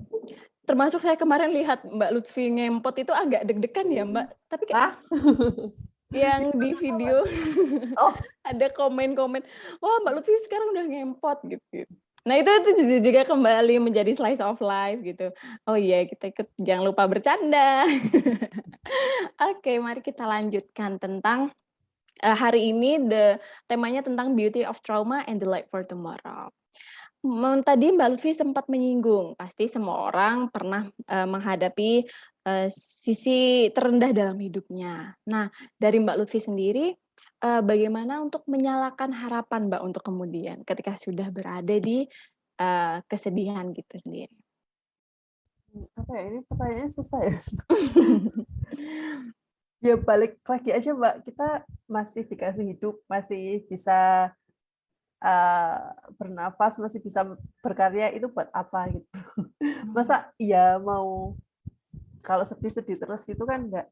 Termasuk saya kemarin lihat Mbak Lutfi ngempot itu agak deg-degan ya, Mbak. Tapi kayak Ah? yang di video Oh, ada komen-komen, wah Mbak Lutfi sekarang udah ngempot gitu. Nah itu juga kembali menjadi slice of life gitu. Oh iya kita ikut jangan lupa bercanda. Oke mari kita lanjutkan tentang hari ini temanya tentang beauty of trauma and the light for tomorrow. Tadi Mbak Lutfi sempat menyinggung, pasti semua orang pernah menghadapi sisi terendah dalam hidupnya. Nah, dari Mbak Lutfi sendiri, bagaimana untuk menyalakan harapan Mbak untuk kemudian ketika sudah berada di kesedihan gitu sendiri? apa ya ini pertanyaannya susah ya. Ya balik lagi aja Mbak, kita masih dikasih hidup, masih bisa bernafas, masih bisa berkarya, itu buat apa gitu. Masa iya mau kalau sedih-sedih terus gitu kan enggak.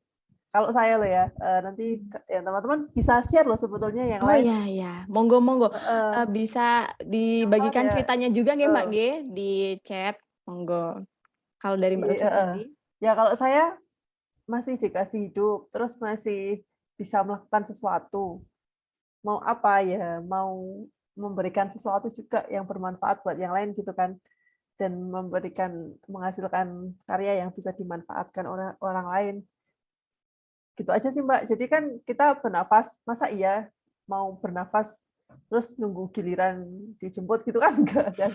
Kalau saya loh ya, nanti ya teman-teman bisa share loh sebetulnya yang Oh lain. iya iya, monggo monggo. Bisa Apa dibagikan ya, ceritanya juga nggih Mbak nggih di chat, monggo. Kalau dari Mbak Lutfi tadi? ya kalau saya masih dikasih hidup, terus masih bisa melakukan sesuatu. Mau apa ya, mau memberikan sesuatu juga yang bermanfaat buat yang lain gitu kan. Dan menghasilkan karya yang bisa dimanfaatkan oleh orang lain. Gitu aja sih Mbak. Jadi kan kita bernafas, masa iya mau bernafas terus nunggu giliran dijemput gitu kan enggak kan.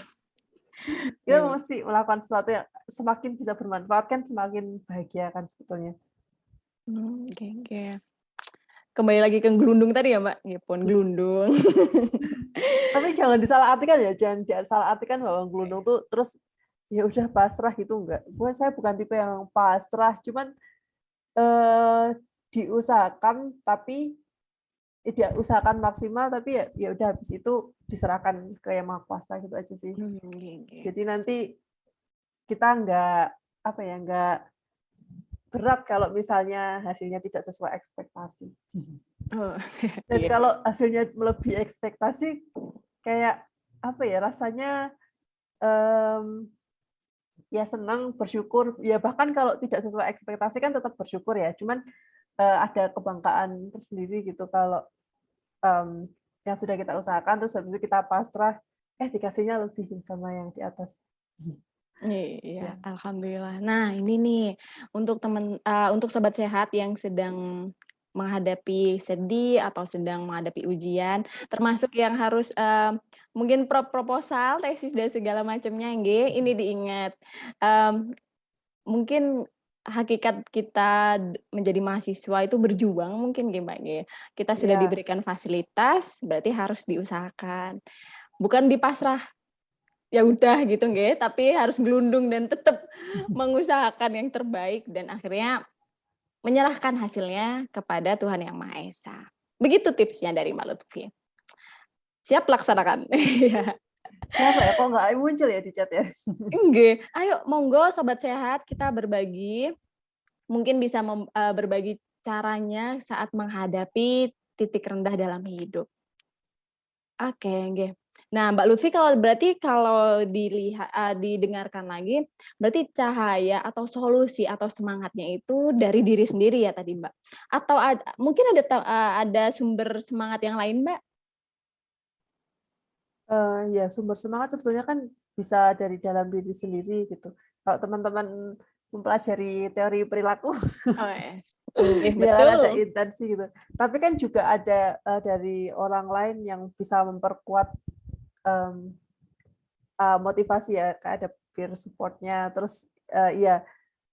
Kita mesti melakukan sesuatu yang semakin bisa bermanfaat kan semakin bahagia kan sebetulnya. Oke oke. Kembali lagi ke gelundung tadi ya Mbak? Ya pun gelundung. Tapi jangan disalahartikan ya, jangan disalahartikan bahwa gelundung tuh terus ya udah pasrah gitu enggak. Saya bukan tipe yang pasrah, cuman diusahakan tapi tidak usahakan maksimal tapi ya udah habis itu diserahkan ke Yang Maha Kuasa gitu aja sih. Jadi nanti kita nggak berat kalau misalnya hasilnya tidak sesuai ekspektasi. Oh, Dan iya. kalau hasilnya melebihi ekspektasi kayak apa ya rasanya ya senang, bersyukur, ya bahkan kalau tidak sesuai ekspektasi kan tetap bersyukur ya. Cuman ada kebanggaan tersendiri gitu kalau yang sudah kita usahakan terus habis itu kita pasrah dikasihnya lebih sama yang di atas. Iya, alhamdulillah. Nah, ini nih untuk sobat sehat yang sedang menghadapi sedih atau sedang menghadapi ujian, termasuk yang harus mungkin proposal, tesis dan segala macamnya, nggih, ini diingat. Mungkin hakikat kita menjadi mahasiswa itu berjuang mungkin nggih, Mbak, nggih. Kita sudah Iya. diberikan fasilitas, berarti harus diusahakan. Bukan dipasrah ya udah gitu nggih, tapi harus gelundung dan tetap mengusahakan yang terbaik dan akhirnya menyerahkan hasilnya kepada Tuhan Yang Maha Esa. Begitu tipsnya dari Mbak Lutfi. Siap laksanakan. Iya. Siapa ya? Kok nggak muncul ya di chat ya? Nggih. Ayo monggo sobat sehat kita berbagi. Mungkin bisa berbagi caranya saat menghadapi titik rendah dalam hidup. Oke, nggih. Nah, Mbak Lutfi kalau didengarkan lagi, berarti cahaya atau solusi atau semangatnya itu dari diri sendiri ya tadi, Mbak? Atau mungkin ada sumber semangat yang lain, Mbak? Ya sumber semangat sebetulnya kan bisa dari dalam diri sendiri gitu. Kalau teman-teman mempelajari teori perilaku, Oh, ya. Nggih, ya kan ada betul. intensi gitu. Tapi kan juga ada dari orang lain yang bisa memperkuat motivasi ya, kayak ada peer support-nya. Terus ya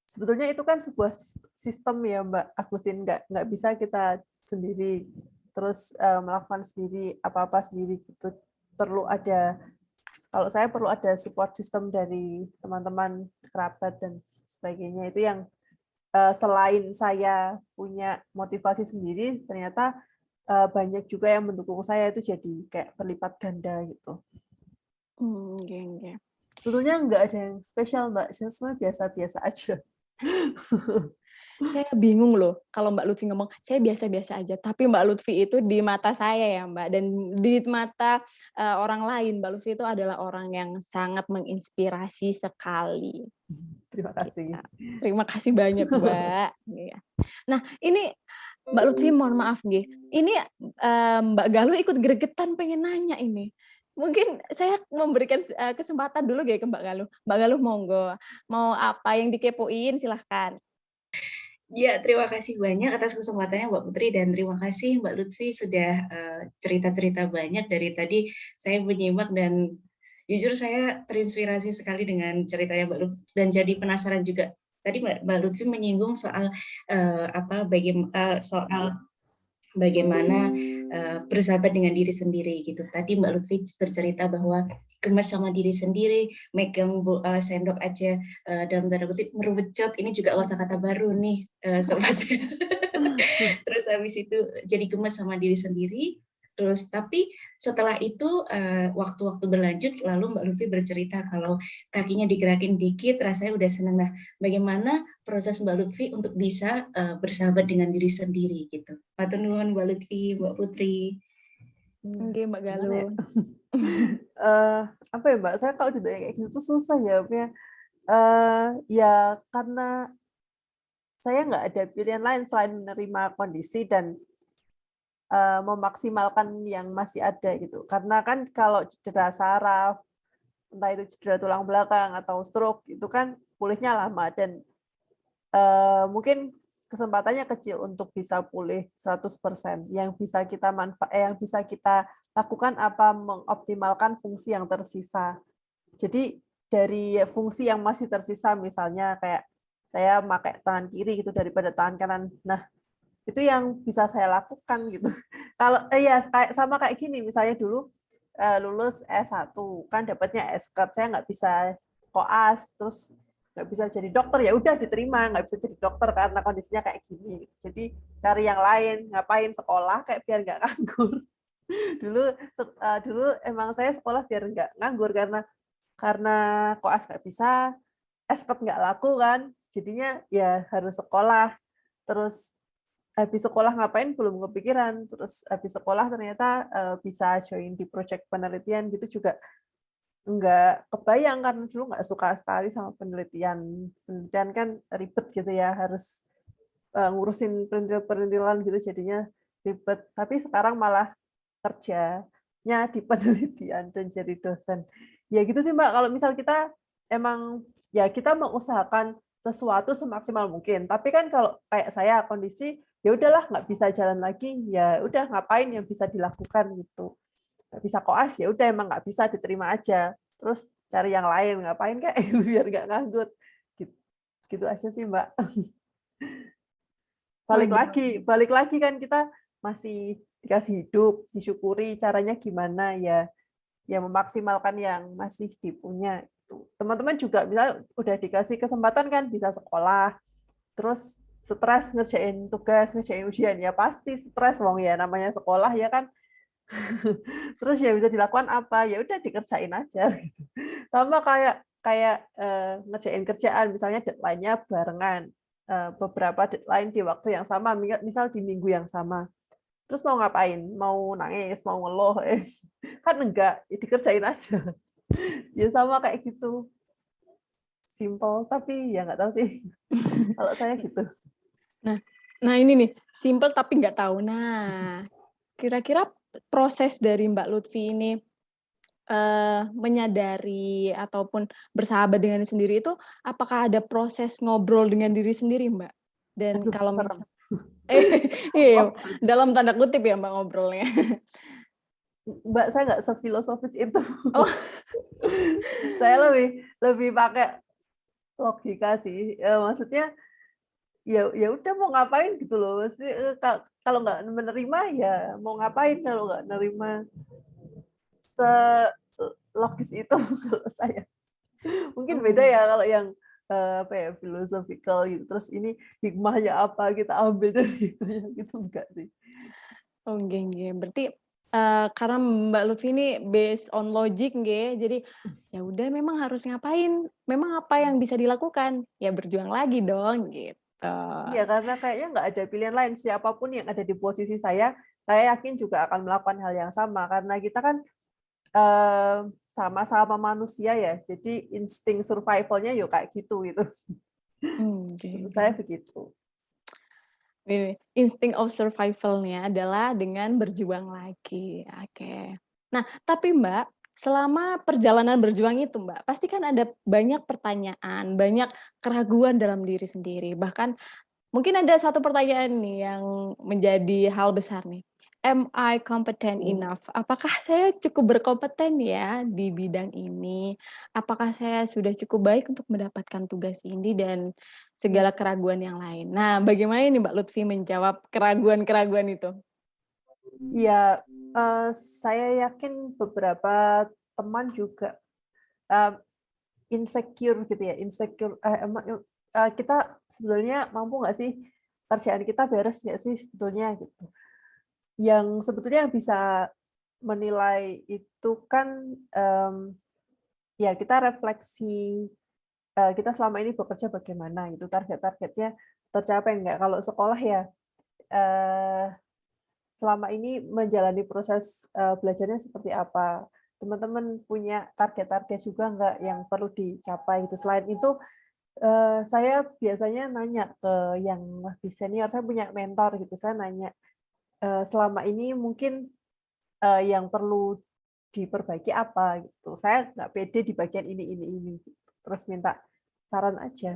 sebetulnya itu kan sebuah sistem ya Mbak Agustin, nggak bisa kita sendiri terus melakukan sendiri apa-apa sendiri gitu. Kalau saya perlu ada support system dari teman-teman, kerabat dan sebagainya. Itu yang selain saya punya motivasi sendiri, ternyata banyak juga yang mendukung saya, itu jadi kayak berlipat ganda gitu. Nggih nggih. Sebetulnya nggak ada yang spesial, Mbak, semua biasa-biasa aja. Saya bingung loh kalau Mbak Lutfi ngomong, "Saya biasa-biasa aja," tapi Mbak Lutfi itu di mata saya ya, Mbak, dan di mata, orang lain, Mbak Lutfi itu adalah orang yang sangat menginspirasi sekali. Terima Gitu. kasih. Terima kasih banyak, Mbak. Iya. Nah, ini Mbak Lutfi mohon maaf nggih, ini, Mbak Galuh ikut gregetan pengen nanya ini. Mungkin saya memberikan, kesempatan dulu nggih ke Mbak Galuh. Mbak Galuh monggo, mau apa yang dikepoin silahkan. Ya, terima kasih banyak atas kesempatannya Mbak Putri dan terima kasih Mbak Lutfi sudah cerita-cerita banyak dari tadi saya menyimak dan jujur saya terinspirasi sekali dengan ceritanya Mbak Lutfi dan jadi penasaran juga. Tadi Mbak Lutfi menyinggung soal soal bagaimana bersahabat dengan diri sendiri gitu. Tadi Mbak Lutfi bercerita bahwa gemes sama diri sendiri, megang sendok aja dalam tanda kutip meruwecot. Ini juga kosakata baru nih sobat. Terus habis itu jadi gemes sama diri sendiri. Terus tapi setelah itu waktu-waktu berlanjut lalu Mbak Lutfi bercerita kalau kakinya digerakin dikit rasanya udah seneng. Nah, bagaimana proses Mbak Lutfi untuk bisa bersahabat dengan diri sendiri gitu. Matur nuwun Mbak Lutfi, Mbak Putri. Nggih, Mbak Gimana ya? Galuh. Apa ya, Mbak, saya kalau ditanya kayak gitu tuh susah jawabnya. Ya karena saya nggak ada pilihan lain selain menerima kondisi dan memaksimalkan yang masih ada gitu. Karena kan kalau cedera saraf, entah itu cedera tulang belakang atau stroke, itu kan pulihnya lama dan mungkin kesempatannya kecil untuk bisa pulih 100%. Yang bisa kita lakukan apa mengoptimalkan fungsi yang tersisa. Jadi dari fungsi yang masih tersisa misalnya kayak saya pakai tangan kiri gitu daripada tangan kanan. Nah, itu yang bisa saya lakukan gitu. Kalau ya kayak gini misalnya dulu lulus S1 kan dapatnya S-Cert, saya nggak bisa koas, terus nggak bisa jadi dokter, ya udah diterima, nggak bisa jadi dokter karena kondisinya kayak gini. Jadi cari yang lain, ngapain sekolah kayak biar nggak nganggur. Dulu emang saya sekolah biar nggak nganggur karena koas nggak bisa, S-Cert nggak laku kan, jadinya ya harus sekolah. Terus habis sekolah ngapain belum kepikiran, terus habis sekolah ternyata bisa join di proyek penelitian gitu juga nggak kebayang karena dulu nggak suka sekali sama penelitian. Penelitian kan ribet gitu ya, harus ngurusin perintilan gitu jadinya ribet. Tapi sekarang malah kerjanya di penelitian dan jadi dosen. Ya gitu sih Mbak, kalau misal kita emang ya kita mengusahakan sesuatu semaksimal mungkin. Tapi kan kalau kayak saya kondisi ya udahlah nggak bisa jalan lagi, ya udah ngapain yang bisa dilakukan gitu. Nggak bisa koas ya udah emang nggak bisa diterima aja. Terus cari yang lain ngapain kayak gitu biar nggak nganggur. Gitu, gitu aja sih Mbak. Wah, Balik lagi kan kita masih dikasih hidup, disyukuri caranya gimana ya. Ya memaksimalkan yang masih dipunya. Teman-teman juga misalnya udah dikasih kesempatan kan bisa sekolah, terus stres ngerjain tugas, ngerjain ujian, ya pasti stres wong ya namanya sekolah ya kan. Terus ya bisa dilakukan apa? Ya udah dikerjain aja gitu. Sama kayak kayak ngerjain kerjaan misalnya deadline-nya barengan. Beberapa deadline di waktu yang sama, misal di minggu yang sama. Terus mau ngapain? Mau nangis, mau ngeluh? Kan enggak, ya dikerjain aja. Ya sama kayak gitu. Simple, tapi ya nggak tahu sih. Kalau saya gitu. Nah ini nih, simple tapi nggak tahu. Nah, kira-kira proses dari Mbak Lutfi ini menyadari ataupun bersahabat dengan diri sendiri itu, apakah ada proses ngobrol dengan diri sendiri, Mbak? Dan Aduh, kalau serem. iya, dalam tanda kutip ya, Mbak, ngobrolnya. Mbak, saya nggak sefilosofis itu. Oh. Saya lebih pakai logika sih. Maksudnya ya udah mau ngapain gitu loh. Kalau nggak menerima ya mau ngapain kalau nggak menerima. Logis itu kalau saya. Mungkin beda ya kalau yang apa ya philosophical gitu. Terus ini hikmahnya apa kita ambil dari itu ya gitu enggak sih. Oh, nggih. Berarti karena Mbak Lutfi ini based on logic nggih, jadi ya udah memang harus ngapain, memang apa yang bisa dilakukan, ya berjuang lagi dong gitu. Iya, karena kayaknya nggak ada pilihan lain. Siapapun yang ada di posisi saya yakin juga akan melakukan hal yang sama. Karena kita kan sama-sama manusia ya, jadi insting survival-nya yuk kayak gitu gitu. Oke, Menurut oke. saya begitu. Ini insting of survival-nya adalah dengan berjuang lagi. Oke. Nah, tapi Mbak, selama perjalanan berjuang itu Mbak, pasti kan ada banyak pertanyaan, banyak keraguan dalam diri sendiri. Bahkan mungkin ada satu pertanyaan nih yang menjadi hal besar nih. Am I competent enough? Apakah saya cukup berkompeten ya di bidang ini? Apakah saya sudah cukup baik untuk mendapatkan tugas ini dan segala keraguan yang lain? Nah, bagaimana ini Mbak Lutfi menjawab keraguan-keraguan itu? Ya, saya yakin beberapa teman juga eh, insecure gitu ya, insecure. Kita sebetulnya mampu nggak sih, kerjaan kita beres nggak sih sebetulnya gitu. Yang sebetulnya yang bisa menilai itu kan ya kita refleksi kita selama ini bekerja bagaimana gitu, target-targetnya tercapai enggak. Kalau sekolah ya eh, selama ini menjalani proses belajarnya seperti apa. Teman-teman punya target-target juga enggak yang perlu dicapai gitu. Selain itu saya biasanya nanya ke yang lebih senior, saya punya mentor gitu, saya nanya selama ini mungkin yang perlu diperbaiki apa gitu. Saya nggak pede di bagian ini. Terus minta saran aja,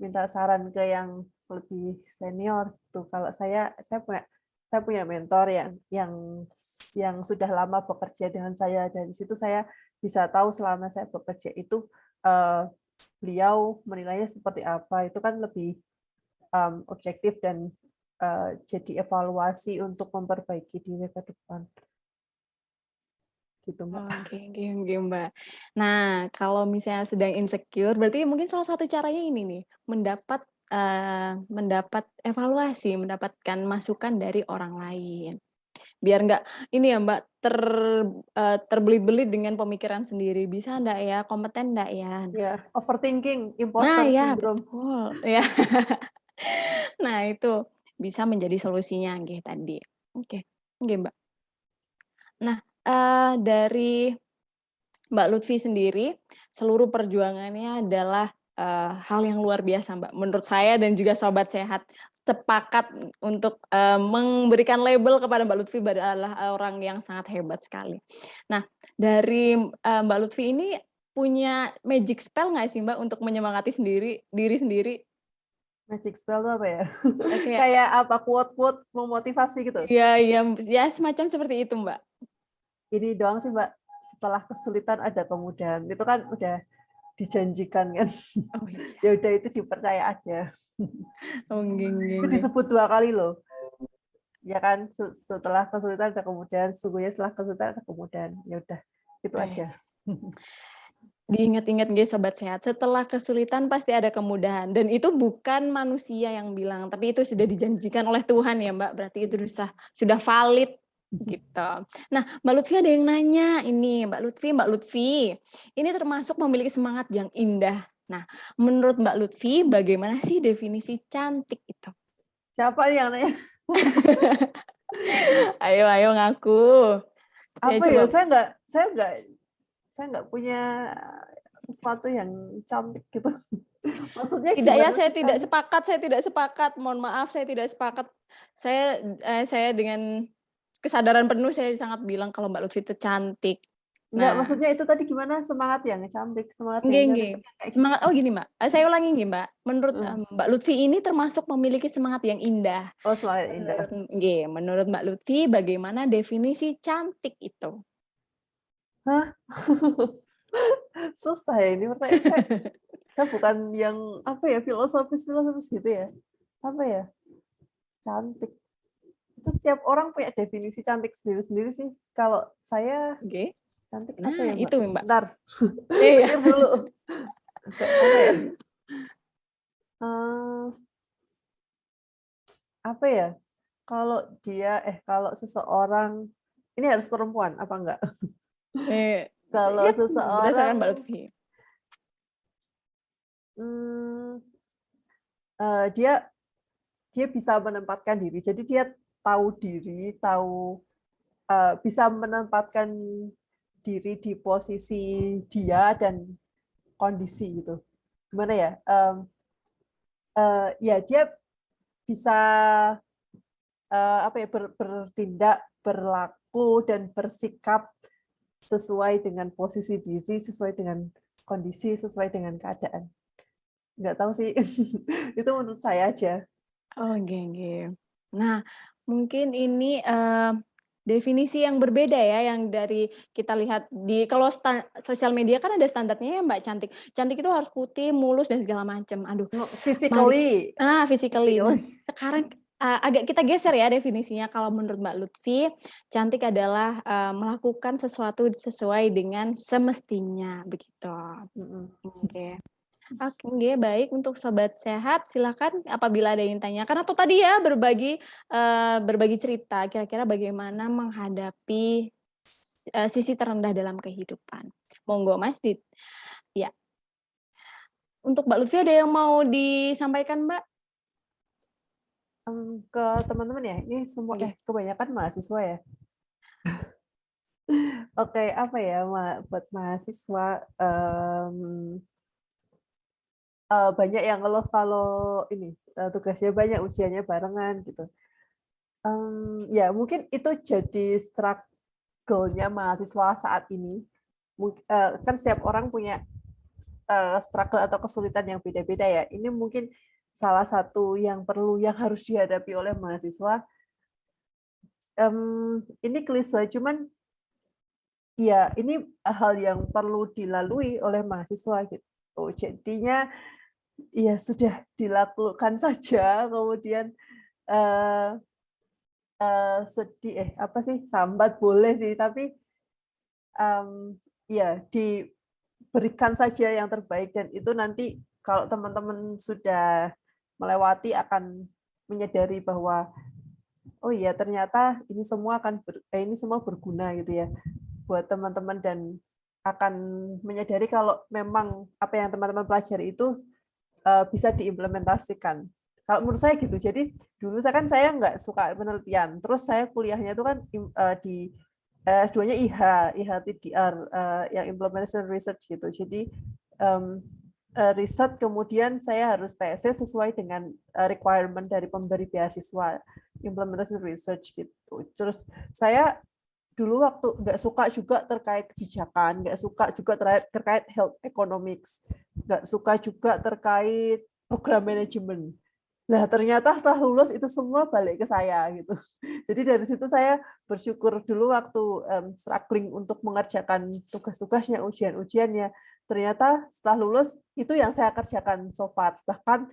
minta saran ke yang lebih senior gitu. Kalau saya punya mentor yang sudah lama bekerja dengan saya, dan di situ saya bisa tahu selama saya bekerja itu beliau menilainya seperti apa. Itu kan lebih objektif dan jadi evaluasi untuk memperbaiki diri ke depan. Gitu, Mbak. Oke, Mbak. Nah, kalau misalnya sedang insecure, berarti mungkin salah satu caranya ini nih, mendapat evaluasi, mendapatkan masukan dari orang lain. Biar nggak ini ya Mbak, terbelit-belit dengan pemikiran sendiri, "Bisa ndak ya? Kompeten ndak ya?" Ya, overthinking, Nah imposter ya, syndrome. betul, ya. Nah itu, bisa menjadi solusinya nggih tadi. Oke, nggih Mbak. Nah, dari Mbak Lutfi sendiri, seluruh perjuangannya adalah, hal yang luar biasa, Mbak. Menurut saya dan juga sobat sehat, sepakat untuk, memberikan label kepada Mbak Lutfi adalah orang yang sangat hebat sekali. Nah, dari, Mbak Lutfi ini punya magic spell nggak sih, Mbak, untuk menyemangati diri sendiri? Magic spell itu apa ya? Kayak Kayak apa, quote-quote memotivasi gitu? iya iya, ya semacam seperti itu, Mbak. Ini doang sih, Mbak, setelah kesulitan ada kemudahan. Itu kan udah dijanjikan kan. Oh iya, Ya udah, itu dipercaya aja. oh nggih nggih Itu nggih. disebut 2 kali loh. Ya kan, setelah kesulitan ada kemudahan, sesungguhnya setelah kesulitan ada kemudahan. Ya udah, itu Eh. aja. Diingat-ingat nggih sobat sehat, setelah kesulitan pasti ada kemudahan dan itu bukan manusia yang bilang, tapi itu sudah dijanjikan oleh Tuhan ya Mbak, berarti itu sudah valid gitu. Nah, Mbak Lutfi ada yang nanya ini, Mbak Lutfi, ini termasuk memiliki semangat yang indah. Nah, menurut Mbak Lutfi bagaimana sih definisi cantik itu? Siapa nih yang nanya? Ayo ngaku. Ya Apa ya? coba. Saya nggak punya sesuatu yang cantik gitu. Maksudnya Tidak ya, gimana sih cantik? saya tidak sepakat. Mohon maaf, saya tidak sepakat. Saya dengan kesadaran penuh saya sangat bilang kalau Mbak Lutfi itu cantik. Enggak, Nah, maksudnya itu tadi gimana, semangat yang cantik, semangat nggih yang cantik nggih. itu kayak Semangat oh gini Mbak, saya ulangi nggih Mbak. Menurut, gimana? Mbak Lutfi ini termasuk memiliki semangat yang indah. Oh, semangat indah. Menurut Mbak Lutfi bagaimana definisi cantik itu? Hah? Susah ya ini pertanyaan. Saya bukan yang apa ya, filosofis gitu ya. Apa ya? Cantik. Itu setiap orang punya definisi cantik sendiri-sendiri sih. Kalau saya Oke. cantik apa Nah, ya, Mbak? itu Mbak. Bentar. Iya. Pikir dulu. Apa ya? Eh, apa ya? Kalau seseorang ini harus perempuan apa enggak? Eh, Kalau ya seseorang berdasarkan Mbak Lutfi. hmm, dia bisa menempatkan diri. Jadi dia tahu diri, bisa menempatkan diri di posisi dia dan kondisi gitu. Gimana ya? Ya dia bisa bertindak, berlaku dan bersikap sesuai dengan posisi diri, sesuai dengan kondisi, sesuai dengan keadaan. Nggak tahu sih, itu menurut saya aja. Oh, oke. Nah, mungkin ini definisi yang berbeda ya, yang dari kita lihat kalau sosial media kan ada standarnya ya Mbak, cantik. Cantik itu harus putih, mulus dan segala macam. Aduh, Physically. physically. Nah, sekarang agak kita geser ya definisinya. Kalau menurut Mbak Lutfi, cantik adalah melakukan sesuatu sesuai dengan semestinya, begitu. Oke. Oke, baik. Untuk Sobat Sehat, silakan apabila ada yang tanyakan atau tadi ya berbagi cerita, kira-kira bagaimana menghadapi sisi terendah dalam kehidupan. Monggo Mas. Ya. Untuk Mbak Lutfi ada yang mau disampaikan Mbak? Ke teman-teman ya, ini semua kebanyakan mahasiswa ya. Oke, apa ya buat mahasiswa banyak yang ngeluh kalau ini tugasnya banyak, ujiannya barengan gitu. Ya mungkin itu jadi struggle-nya mahasiswa saat ini. Kan setiap orang punya struggle atau kesulitan yang beda-beda ya. Ini mungkin salah satu yang harus dihadapi oleh mahasiswa. Ini klise, cuman ya ini hal yang perlu dilalui oleh mahasiswa gitu. Jadinya ya sudah dilakukan saja, kemudian sedih sambat boleh sih, tapi ya diberikan saja yang terbaik, dan itu nanti kalau teman-teman sudah melewati akan menyadari bahwa oh iya ternyata ini semua ini semua berguna gitu ya buat teman-teman, dan akan menyadari kalau memang apa yang teman-teman pelajari itu bisa diimplementasikan. Kalau menurut saya gitu. Jadi dulu saya nggak suka penelitian. Terus saya kuliahnya itu kan di S2-nya IHTDR yang Implementation Research gitu. Jadi riset, kemudian saya harus tesis sesuai dengan requirement dari pemberi beasiswa Implementation Research gitu. Terus saya dulu waktu nggak suka juga terkait kebijakan, nggak suka juga terkait health economics, nggak suka juga terkait program manajemen. Nah, ternyata setelah lulus itu semua balik ke saya gitu. Jadi dari situ saya bersyukur dulu waktu struggling untuk mengerjakan tugas-tugasnya, ujian-ujiannya. Ternyata setelah lulus itu yang saya kerjakan so far. Bahkan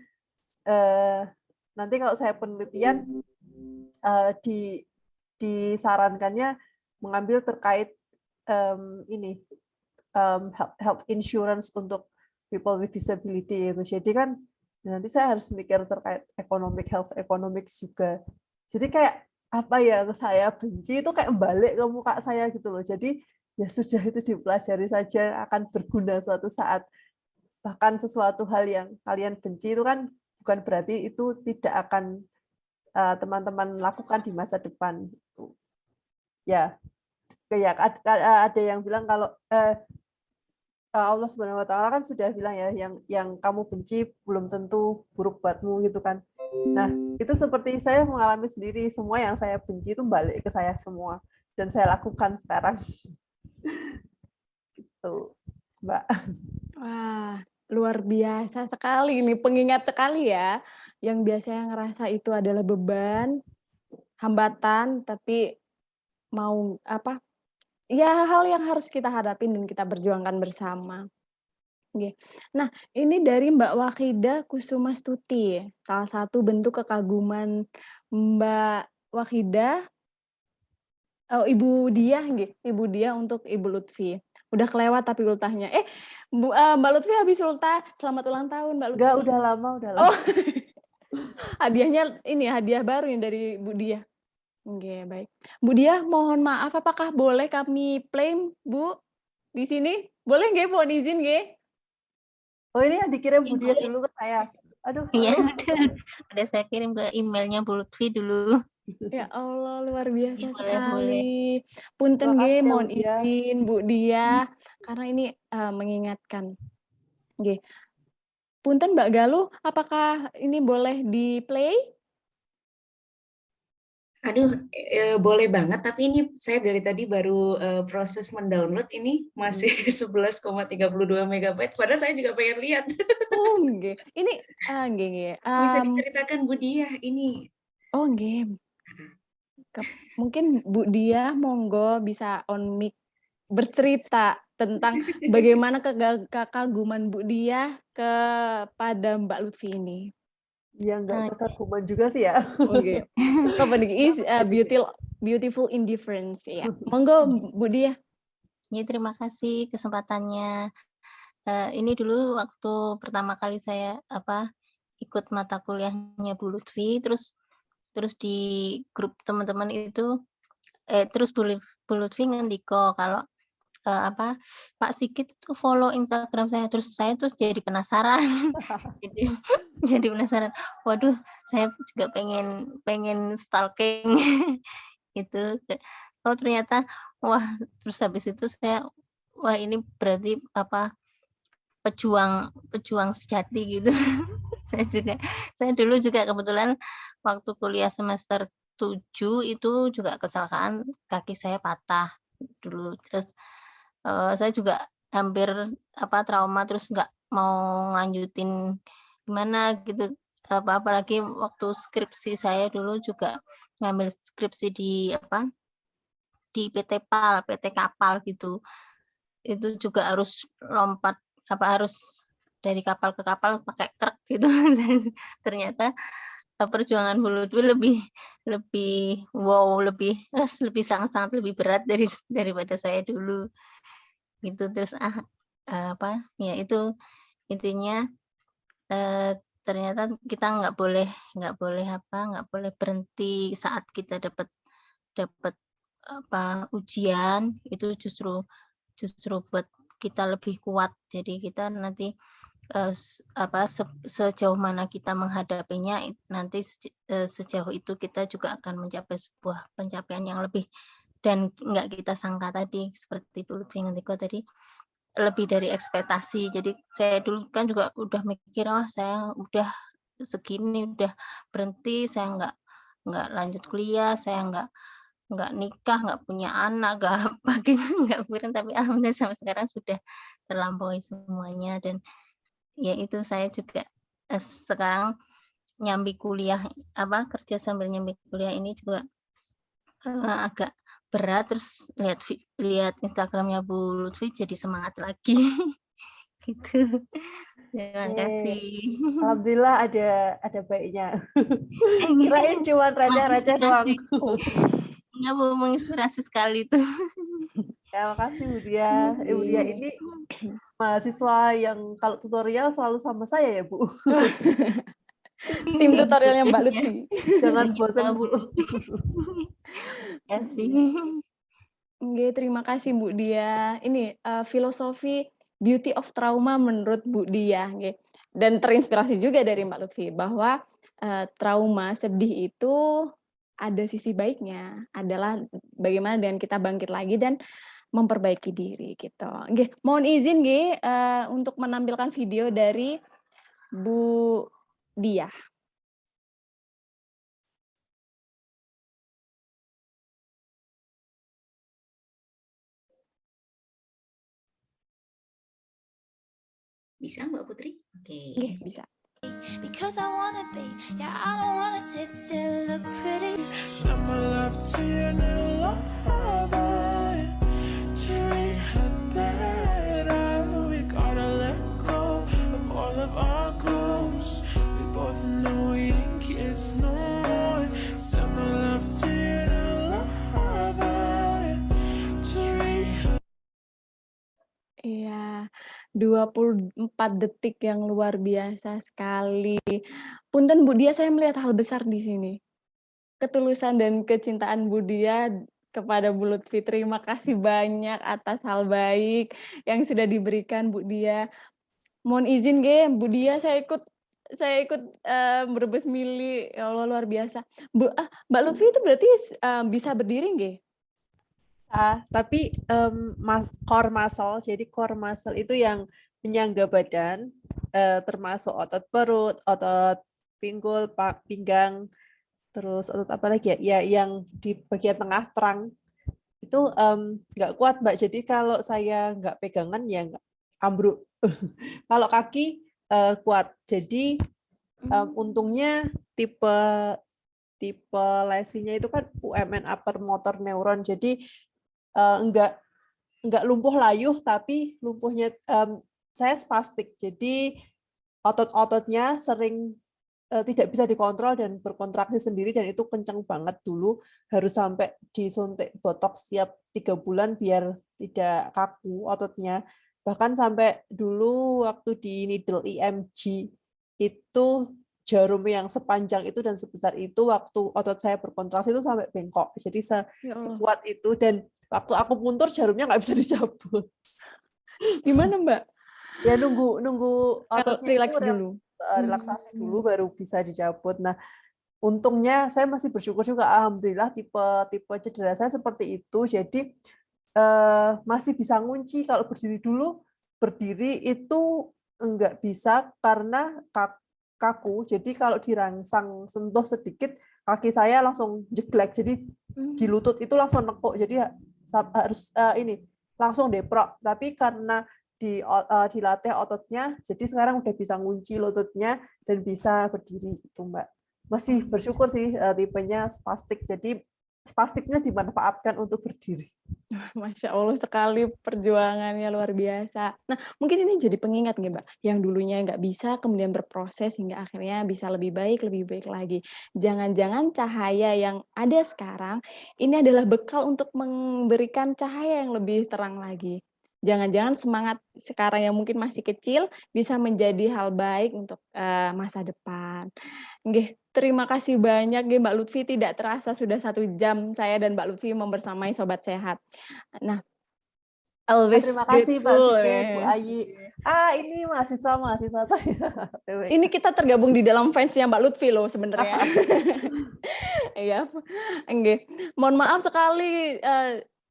nanti kalau saya penelitian disarankannya mengambil terkait health insurance untuk people with disability itu. Jadi kan nanti saya harus mikir terkait health economics juga. Jadi kayak apa ya saya benci itu kayak balik ke muka saya gitu loh. Jadi ya sudah, itu dipelajari saja, akan berguna suatu saat. Bahkan sesuatu hal yang kalian benci itu kan bukan berarti itu tidak akan teman-teman lakukan di masa depan. Ya, kayak ada yang bilang kalau Allah Subhanahu wa taala kan sudah bilang ya, yang kamu benci belum tentu buruk buatmu gitu kan. Nah, itu seperti saya mengalami sendiri, semua yang saya benci itu balik ke saya semua, dan saya lakukan sekarang. Gitu, Mbak. Wah, luar biasa sekali ini, pengingat sekali ya. Yang biasanya ngerasa itu adalah beban, hambatan, tapi mau ya hal yang harus kita hadapin dan kita perjuangkan bersama. Oke. Nah, ini dari Mbak Wahidah Kusumastuti, salah satu bentuk kekaguman Mbak Wahidah, Ibu Diah untuk Ibu Lutfi. Udah kelewat tapi ultahnya. Mbak Lutfi habis ultah, selamat ulang tahun Mbak Lutfi. Enggak, udah lama. Oh, hadiahnya ini hadiah baru nih dari Bu Diah. Oke, baik. Bu Dia, mohon maaf, apakah boleh kami play, Bu, di sini? Boleh nggih? Mohon izin nggih? Oh ini yang dikirim Bu Dia Boleh. dulu ke saya. Aduh, Iya, halo. udah saya kirim ke emailnya Bu Lutfi dulu. Ya Allah, luar Jadi biasa boleh. sekali. Punten Terima nggih, kasih ya Bu mohon Dia. izin Bu Dia, karena ini mengingatkan. Nggih. Punten Mbak Galuh, apakah ini boleh di-play? Aduh, boleh banget, tapi ini saya dari tadi baru proses mendownload ini masih 11,32 megabyte, padahal saya juga pengen lihat. Oh, nggih. Ini nggih nggih. Bisa diceritakan Bu Diah ini. Oh, nggih. Mungkin Bu Diah monggo bisa on mic bercerita tentang bagaimana kekaguman Bu Diah kepada Mbak Lutfi ini. Ya nggak kekaguman juga sih ya. Oke. Apa nih? Is beautiful indifference ya. Monggo Bu Diah. Ya, terima kasih kesempatannya. Ini dulu waktu pertama kali saya ikut mata kuliahnya Bu Lutfi, terus di grup teman-teman itu terus Bu Lutfi ngendiko kalau Pak Sigit itu follow Instagram saya, terus saya jadi penasaran. jadi penasaran. Waduh, saya juga pengen stalking gitu. Oh ternyata wah, terus habis itu saya wah ini berarti pejuang sejati gitu. saya dulu juga kebetulan waktu kuliah semester 7 itu juga kecelakaan, kaki saya patah dulu. Terus saya juga hampir trauma, terus nggak mau lanjutin gimana gitu. Apalagi waktu skripsi saya dulu juga ngambil skripsi di PT kapal gitu. Itu juga harus lompat harus dari kapal ke kapal pakai truk gitu. Ternyata perjuangan Bu Lutfi lebih wow, lebih sangat-sangat lebih berat daripada saya dulu. Gitu. Terus ya itu intinya ternyata kita nggak boleh berhenti saat kita dapat ujian, itu justru buat kita lebih kuat. Jadi kita nanti sejauh mana kita menghadapinya, nanti sejauh itu kita juga akan mencapai sebuah pencapaian yang lebih dan nggak kita sangka tadi, seperti Bu Lutfi ngendiko tadi, lebih dari ekspektasi. Jadi saya dulu kan juga udah mikir, oh saya udah segini, udah berhenti, saya nggak lanjut kuliah, saya nggak nikah, nggak punya anak, nggak apa gitu, nggak pikiran. Tapi alhamdulillah sampai sekarang sudah terlampaui semuanya. Dan ya itu saya juga sekarang nyambi kuliah, kerja sambil nyambi kuliah ini juga agak berat. Terus lihat Instagramnya Bu Lutfi jadi semangat lagi. Gitu. Terima kasih. Alhamdulillah ada baiknya. Kirain cuma receh-receh doang. Enggak, Bu, menginspirasi sekali tuh. Ya, makasih Bu Dia. Bu Dia ini mahasiswa yang kalau tutorial selalu sama saya ya, Bu. Tim tutorialnya Mbak Lutfi. Jangan bosan, Bu. Oke, terima kasih Bu Dia. Ini filosofi beauty of trauma menurut Bu Dia, nggih. Dan terinspirasi juga dari Mbak Lutfi bahwa trauma sedih itu ada sisi baiknya, adalah bagaimana dengan kita bangkit lagi dan memperbaiki diri gitu. Nggih, mohon izin nggih untuk menampilkan video dari Bu Dia. Bisa Mbak Putri? Oke. Nggih, bisa. Because I wanna be, yeah, I don't wanna sit still, look pretty. Summer love to you, new lover. Treat her better. We gotta let go of all of our goals. We both know we ain't kids no more. Summer love to you, new lover. Treat her. Iya, 24 detik yang luar biasa sekali. Punten Bu Dia, saya melihat hal besar di sini. ketulusan dan kecintaan Bu Dia kepada Bu Lutfi. Terima kasih banyak atas hal baik yang sudah diberikan Bu Dia. Mohon izin Bu Dia, saya ikut berbes mili. Ya Allah, luar biasa. Mbak Lutfi itu berarti bisa berdiri nggih? Tapi core muscle, jadi core muscle itu yang menyangga badan, termasuk otot perut, otot pinggul, pinggang, terus otot apa lagi ya? Ya, yang di bagian tengah terang itu nggak kuat, Mbak. Jadi kalau saya nggak pegangan ya nggak ambruk. Kalau kaki kuat. Jadi untungnya tipe lesinya itu kan UMN upper motor neuron. Jadi nggak lumpuh layuh, tapi lumpuhnya saya spastik. Jadi otot-ototnya sering tidak bisa dikontrol dan berkontraksi sendiri, dan itu kenceng banget dulu, harus sampai disuntik botox setiap 3 bulan biar tidak kaku ototnya. Bahkan sampai dulu waktu di needle EMG itu jarum yang sepanjang itu dan sebesar itu, waktu otot saya berkontraksi itu sampai bengkok. Jadi sekuat itu, dan waktu aku muntur jarumnya nggak bisa dicabut. Gimana Mbak? Ya nunggu ototnya Relax itu dulu. relaksasi dulu baru bisa dicabut. Nah, untungnya saya masih bersyukur juga, alhamdulillah tipe cedera saya seperti itu. Jadi masih bisa ngunci. Kalau berdiri itu enggak bisa karena kaku. Jadi kalau dirangsang sentuh sedikit, kaki saya langsung jeglek. Jadi di lutut itu langsung nekuk. Jadi harus langsung deprok. Tapi karena dilatih ototnya, jadi sekarang udah bisa ngunci lututnya dan bisa berdiri itu, Mbak. Masih bersyukur sih tipenya spastik. Jadi spastiknya dimanfaatkan untuk berdiri. Masya Allah sekali, perjuangannya luar biasa. Nah, mungkin ini jadi pengingat nih Mbak, yang dulunya nggak bisa, kemudian berproses hingga akhirnya bisa lebih baik lagi. Jangan-jangan cahaya yang ada sekarang, ini adalah bekal untuk memberikan cahaya yang lebih terang lagi. Jangan-jangan semangat sekarang yang mungkin masih kecil, bisa menjadi hal baik untuk masa depan. Nggih, terima kasih banyak Mbak Lutfi, tidak terasa sudah 1 jam saya dan Mbak Lutfi membersamai Sobat Sehat. Nah, always Terima kasih Mbak grateful Sike, Bu Ayi. Ini mahasiswa saya. Ini kita tergabung di dalam fansnya Mbak Lutfi loh sebenarnya. Iya, nggih. Mohon maaf sekali,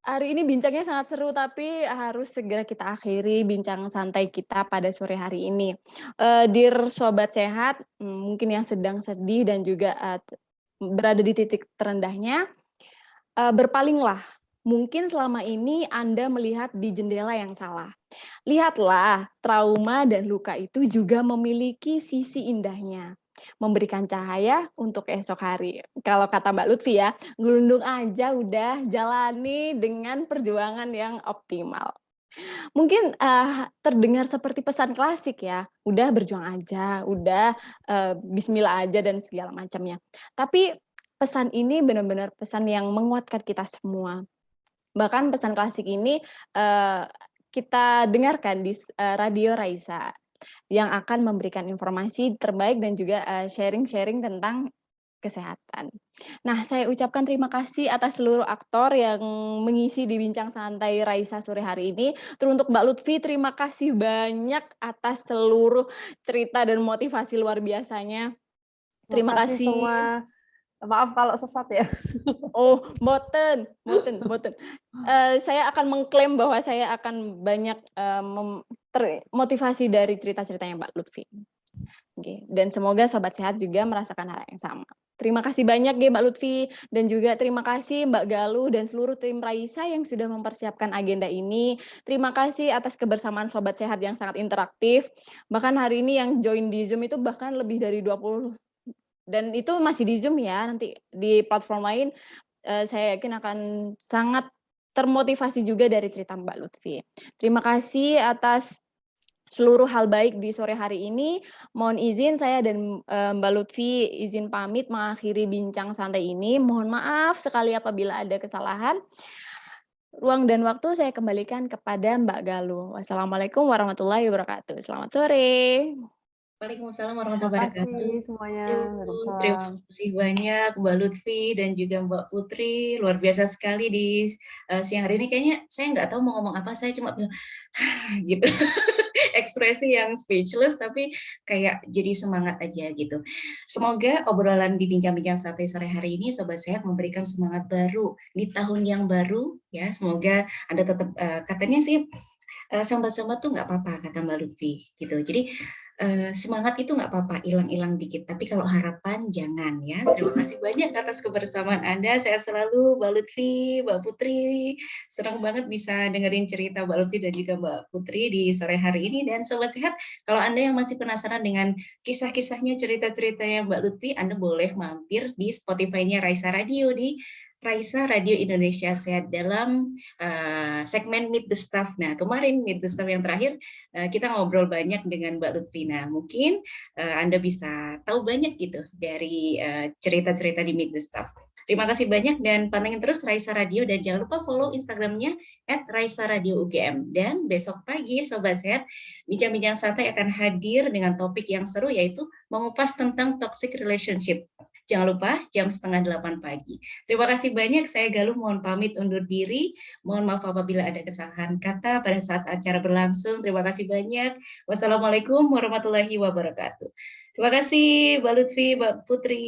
hari ini bincangnya sangat seru, tapi harus segera kita akhiri bincang santai kita pada sore hari ini. Dear Sobat Sehat, mungkin yang sedang sedih dan juga berada di titik terendahnya, berpalinglah. Mungkin selama ini Anda melihat di jendela yang salah. Lihatlah, trauma dan luka itu juga memiliki sisi indahnya. Memberikan cahaya untuk esok hari. Kalau kata Mbak Lutfi ya, gelundung aja udah, jalani dengan perjuangan yang optimal. Mungkin terdengar seperti pesan klasik ya, udah berjuang aja, udah bismillah aja dan segala macamnya. Tapi pesan ini benar-benar pesan yang menguatkan kita semua. Bahkan pesan klasik ini kita dengarkan di Radio Raisa yang akan memberikan informasi terbaik dan juga sharing-sharing tentang kesehatan. Nah, saya ucapkan terima kasih atas seluruh aktor yang mengisi di Bincang Santai Raisa sore hari ini. Teruntuk Mbak Lutfi, terima kasih banyak atas seluruh cerita dan motivasi luar biasanya. Terima kasih. Semua. Maaf kalau sesat ya. Oh, boten. Saya akan mengklaim bahwa saya akan banyak termotivasi dari cerita-ceritanya Mbak Lutfi. Okay. Dan semoga Sobat Sehat juga merasakan hal yang sama. Terima kasih banyak Mbak Lutfi, dan juga terima kasih Mbak Galuh dan seluruh tim Raisa yang sudah mempersiapkan agenda ini. Terima kasih atas kebersamaan Sobat Sehat yang sangat interaktif. Bahkan hari ini yang join di Zoom itu bahkan lebih dari 20. Dan itu masih di Zoom ya, nanti di platform lain saya yakin akan sangat termotivasi juga dari cerita Mbak Lutfi. Terima kasih atas seluruh hal baik di sore hari ini. Mohon izin saya dan Mbak Lutfi izin pamit mengakhiri bincang santai ini. Mohon maaf sekali apabila ada kesalahan. Ruang dan waktu saya kembalikan kepada Mbak Galuh. Wassalamualaikum warahmatullahi wabarakatuh. Selamat sore. Waalaikumsalam Terima warahmatullahi kasih wabarakatuh. semuanya. Terima Waalaikumsalam. kasih banyak Mbak Lutfi dan juga Mbak Putri. Luar biasa sekali di siang hari ini. Kayaknya saya nggak tahu mau ngomong apa. Saya cuma bilang gitu. Ekspresi yang speechless tapi kayak jadi semangat aja gitu. Semoga obrolan di bincang-bincang santai sore hari ini Sobat Sehat memberikan semangat baru di tahun yang baru ya. Semoga Anda tetap katanya sih sambat-sambat tuh nggak apa-apa kata Mbak Lutfi gitu. Jadi semangat itu nggak apa-apa, hilang-hilang dikit. Tapi kalau harapan jangan ya. Terima kasih banyak atas kebersamaan Anda. Sehat selalu Mbak Lutfi, Mbak Putri. Senang banget bisa dengerin cerita Mbak Lutfi dan juga Mbak Putri di sore hari ini. Dan Sobat Sehat, kalau Anda yang masih penasaran dengan kisah-kisahnya, cerita-ceritanya Mbak Lutfi, Anda boleh mampir di Spotify-nya Raisa Radio di Raisa Radio Indonesia Sehat dalam segmen Meet the Staff. Nah, kemarin Meet the Staff yang terakhir kita ngobrol banyak dengan Mbak Lutfina. Mungkin Anda bisa tahu banyak gitu dari cerita-cerita di Meet the Staff. Terima kasih banyak dan pantengin terus Raisa Radio dan jangan lupa follow Instagramnya @raisa_radio_ugm. Dan besok pagi Sobat Sehat, bincang-bincang santai akan hadir dengan topik yang seru yaitu mengupas tentang toxic relationship. Jangan lupa jam 7:30 pagi. Terima kasih banyak. Saya Galuh mohon pamit undur diri. Mohon maaf apabila ada kesalahan kata pada saat acara berlangsung. Terima kasih banyak. Wassalamualaikum warahmatullahi wabarakatuh. Terima kasih Mbak Lutfi, Mbak Putri.